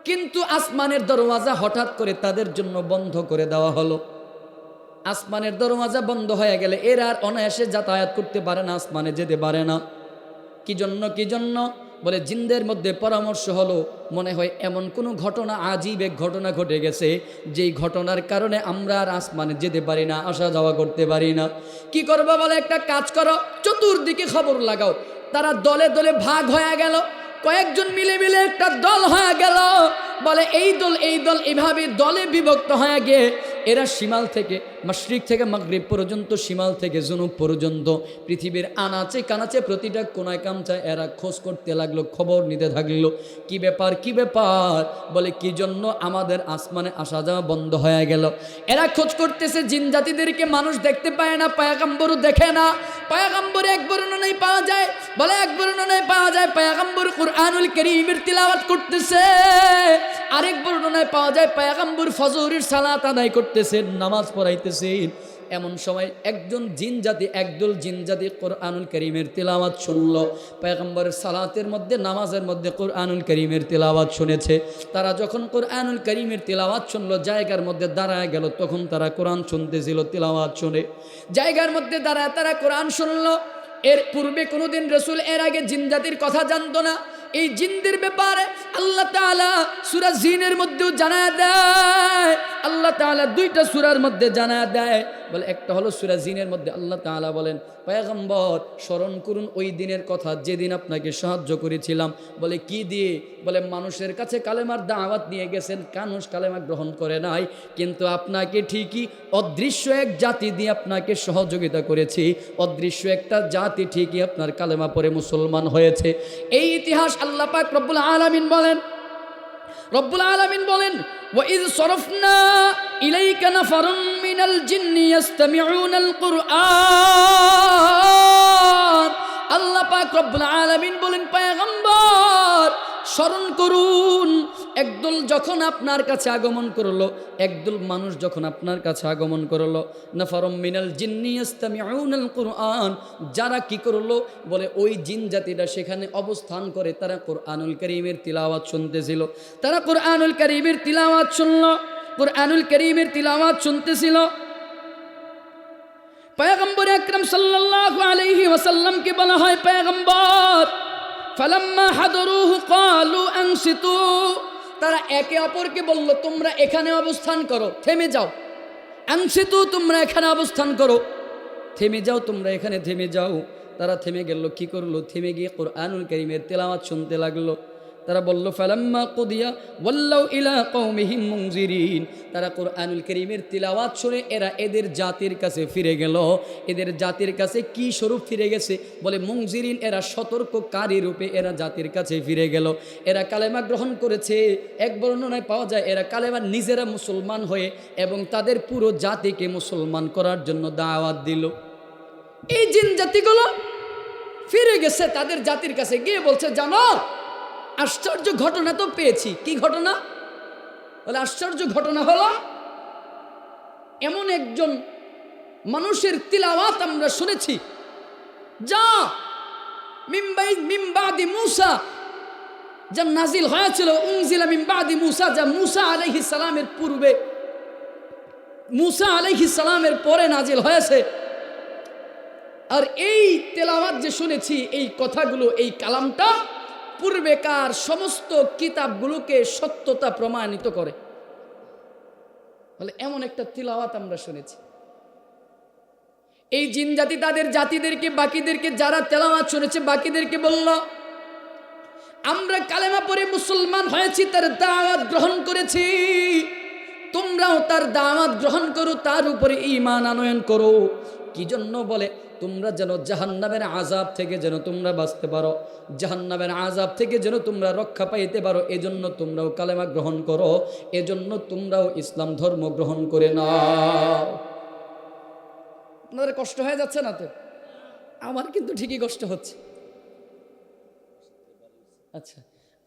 কিন্তু আসমানের দরওয়াজা হঠাৎ করে তাদের জন্য বন্ধ করে দেওয়া হলো। আসমানের দরওয়াজা বন্ধ হয়ে গেলে এরা আর অনায়াসে যাতায়াত করতে পারে না, আসমানে যেতে পারে না। কি জন্য? বলে জিনদের মধ্যে পরামর্শ হলো, মনে হয় এমন কোনো ঘটনা, আজীব এক ঘটনা ঘটে গেছে, যেই ঘটনার কারণে আমরা আর আসমানে যেতে পারি না, আসা যাওয়া করতে পারি না। কি করবো? বলে একটা কাজ করো, চতুর্দিকে খবর লাগাও। তারা দলে দলে ভাগ হয়ে গেল, কয়েকজন মিলে একটা দল হয়ে গেল। বলে এই দল এভাবে দলে বিভক্ত হয়ে গিয়ে এরা শিমাল থেকে মাশরিক থেকে মাগরিব পর্যন্ত, শিমাল থেকে জুনুব পর্যন্ত পৃথিবীর আনাচে কানাচে প্রতিটা কোনায় কামচায় এরা খোঁজ করতে লাগলো, খবর নিতে থাকলো। কি ব্যাপার? বলে কি জন্য আমাদের আসমানে আসা যাওয়া বন্ধ হয়ে গেল? এরা খোঁজ করতেছে, জিন জাতিদেরকে মানুষ দেখতে পায় না, পয়গম্বরও দেখে না। পয়গম্বর এক বর্ণনায় পাওয়া যায়, বলে এক বর্ণনায় পাওয়া যায় পয়গম্বর কুরআনুল কারীমের তিলাওয়াত করতেছে। আরেক বর্ণনায় পাওয়া যায় পয়গম্বর ফজরের সালাত আদায় করতেছেন, নামাজ পড়াইতেছেন। এমন সময় একদল জিন জাতি কুরআনুল কারীমের তিলাওয়াত শুনলো। পয়গম্বরের সালাতের মধ্যে, নামাজের মধ্যে কুরআনুল কারীমের তিলাওয়াত শুনেছে। তারা যখন কুরআনুল কারীমের তিলাওয়াত শুনলো, জায়গার মধ্যে দাঁড়ায় গেল। তখন তারা কোরআন শুনতেছিল, তিলাওয়াত শুনে জায়গার মধ্যে দাঁড়ায় তারা কোরআন শুনলো। এর পূর্বে কোনোদিন রাসূল এর আগে জিন জাতির কথা জানতো না। এই জিনদের ব্যাপারে আল্লাহ তাআলা সূরা জিনের মধ্যেও জানায় দেয়। আল্লাহ তাআলা দুইটা সূরার মধ্যে জানায় দেয়। বলে একটা হলো সূরা জিনের মধ্যে আল্লাহ তাআলা বলেন, পয়গম্বর স্মরণ করুন ওই দিনের কথা যেদিন আপনাকে সাহায্য করেছিলাম। বলে কি দিয়ে? বলে মানুষের কাছে কালেমার দাওয়াত নিয়ে গেছেন, মানুষ কালেমা গ্রহণ করে নাই, কিন্তু আপনাকে ঠিকই অদৃশ্য এক জাতি দিয়ে আপনাকে সহযোগিতা করেছি। অদৃশ্য একটা জাতি ঠিকই আপনার কালেমা পড়ে মুসলমান হয়েছে। এই ইতিহাস আল্লাহ পাক রব্বুল আলামিন বলেন, وَإِذْ صَرَفْنَا إِلَيْكَ نَفَرٌ مِّنَ الْجِنِّ يَسْتَمِعُونَ الْقُرْآنَ। আল্লাহ পাক রব্বুল আলামিন বলেন, পয়গম্বর স্মরণ করুন একদল যখন আপনার কাছে আগমন করলো, একদল মানুষ যখন আপনার কাছে আগমন করলো, নাফারুম মিনাল জিন্নি ইয়াস্তামিউনাল কুরআন, যারা কি করলো? বলে ওই জিন জাতিটা সেখানে অবস্থান করে তারা কুরআনুল কারীমের তিলাওয়াত শুনতেছিল। তারা কুরআনুল কারীমের তিলাওয়াত শুনলো, কুরআনুল কারীমের তিলাওয়াত শুনতেছিল। পয়গম্বর আকরাম সাল্লাল্লাহু আলাইহি ওয়াসাল্লামকে বলা হয়, পয়গম্বর ফালাম্মা হাদরুহু ক্বালু আনসিতু, তারা একে অপরকে বলল তোমরা এখানে অবস্থান করো, থেমে যাও। আনসিতু, তোমরা এখানে অবস্থান করো, থেমে যাও, তোমরা এখানে থেমে যাও। তারা থেমে গেল, কি করলো? থেমে গিয়ে কুরআনুল কারীমের তেলাওয়াত শুনতে লাগলো। তারা বলল ফালাম্মা কুদিয়া ওয়াল্লাউ ইলা কওমিহিম মুনজিরিন, তারা কুরআনুল কারীমের তিলাওয়াত শুনে এরা এদের জাতির কাছে ফিরে গেল। এদের জাতির কাছে কি স্বরূপ ফিরে গেছে? বলে মুনজিরিন, এরা সতর্ককারী রূপে এরা জাতির কাছে ফিরে গেল। এরা কালেমা গ্রহণ করেছে। এক বর্ণনায় পাওয়া যায় এরা কালেমা নিজেরা মুসলমান হয়ে এবং তাদের পুরো জাতিকে মুসলমান করার জন্য দাওয়াত দিল। এই জিন জাতিগুলো ফিরে গেছে তাদের জাতির কাছে, গিয়ে বলছে জানো আশ্চর্য ঘটনা তো পেয়েছি। কি ঘটনা? বলে আশ্চর্য ঘটনা হলো এমন একজন মানুষের তিলাওয়াত আমরা শুনেছি যা মিম্বাদি মুসা, যা নাজিল হয়েছিল, উনজিলা মিম্বাদি মুসা, যা মুসা আলাইহিস সালামের পূর্বে, মুসা আলাইহিস সালামের পরে নাজিল হয়েছে। আর এই তেলাওয়াত যে শুনেছি, এই কথাগুলো, এই কালামটা পূর্বেকার সমস্ত কিতাবগুলোকে সত্যতা প্রমাণিত করে। বলে এমন একটা তিলাওয়াত আমরা শুনেছি। এই জিন জাতি তাদের জাতিদেরকে, বাকিদেরকে, যারা তেলাওয়াত শুনেছে বাকিদেরকে বলল আমরা কালেমা পড়ে মুসলমান হয়েছি, তার দাওয়াত গ্রহণ করেছি, তোমরাও তার দাওয়াত গ্রহণ করো, তার উপরে ঈমান আনয়ন করো। কি জন্য? বলে তোমরা যেন জাহান্নামের আযাব থেকে যেন তোমরা বাঁচতে পারো, জাহান্নামের আযাব থেকে যেন তোমরা রক্ষা পাইতে পারো, এজন্য তোমরাও কালেমা গ্রহণ করো, এজন্য তোমরাও ইসলাম ধর্ম গ্রহণ করে নাও। আপনাদের কষ্ট হয়ে যাচ্ছে না তো? আমার কিন্তু ঠিকই কষ্ট হচ্ছে। আচ্ছা,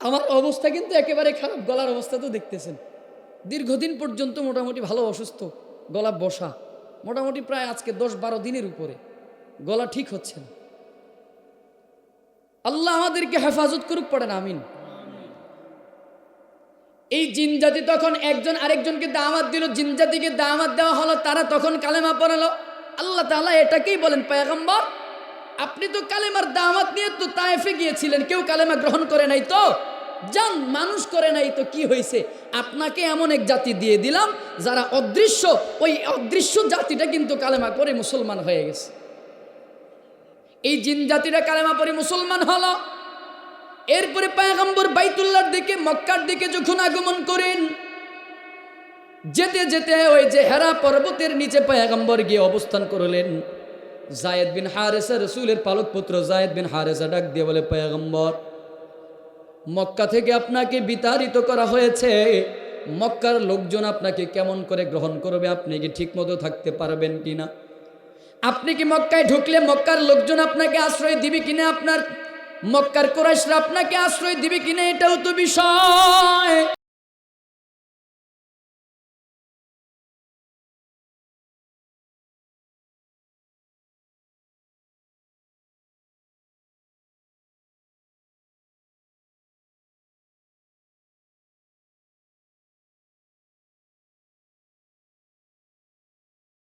আমার অবস্থা কিন্তু একেবারে খারাপ, গলার অবস্থা তো দেখতেছেন। দীর্ঘদিন পর্যন্ত মোটামুটি ভালো অসুস্থ, গলা বসা, মোটামুটি প্রায় আজকে 10-12 দিনের উপরে গলা ঠিক হচ্ছে না। আল্লাহ আমাদেরকে হেফাজত করুক, পড়েন আমিন। এই জিন জাতি তখন একজন আরেকজনকে দাওয়াত দিল, জিন জাতিকে দাওয়াত দেওয়া হলো, তারা তখন কালেমা পড়ালো। আল্লাহ তাআলা এটাকেই বলেন, পয়গম্বর আপনি তো কালেমার দাওয়াত নিয়ে তো তায়েফে গিয়েছিলেন, কেউ কালেমা গ্রহণ করে নাই তো, যান, মানুষ করে নাই তো কি হয়েছে? আপনাকে এমন এক জাতি দিয়ে দিলাম যারা অদৃশ্য, ওই অদৃশ্য জাতিটা কিন্তু কালেমা পড়ে মুসলমান হয়ে গেছে। এই জিন জাতিরা কালেমা পড়ে মুসলমান হলো। এরপরে পয়গম্বর বাইতুল্লাহর দিকে, মক্কার দিকে যখন আগমন করেন, যেতে যেতে ওই যে হেরা পর্বতের নিচে পয়গম্বর গিয়ে অবস্থান করলেন। যায়েদ বিন হারেসা, রাসূলের পালক পুত্র যায়েদ বিন হারেসা ডাক দিয়ে বলে, পয়গম্বর মক্কা থেকে আপনাকে বিতাড়িত করা হয়েছে, মক্কার লোকজন আপনাকে কেমন করে গ্রহণ করবে? আপনি কি ঠিক মতো থাকতে পারবেন কিনা? আপনি কি মক্কায় ঢুকলে মক্কার লোকজন আপনাকে আশ্রয় দিবে কিনা? আপনার মক্কার কুরাইশরা আপনাকে আশ্রয় দিবে কিনা? এটাও তো বিষয়।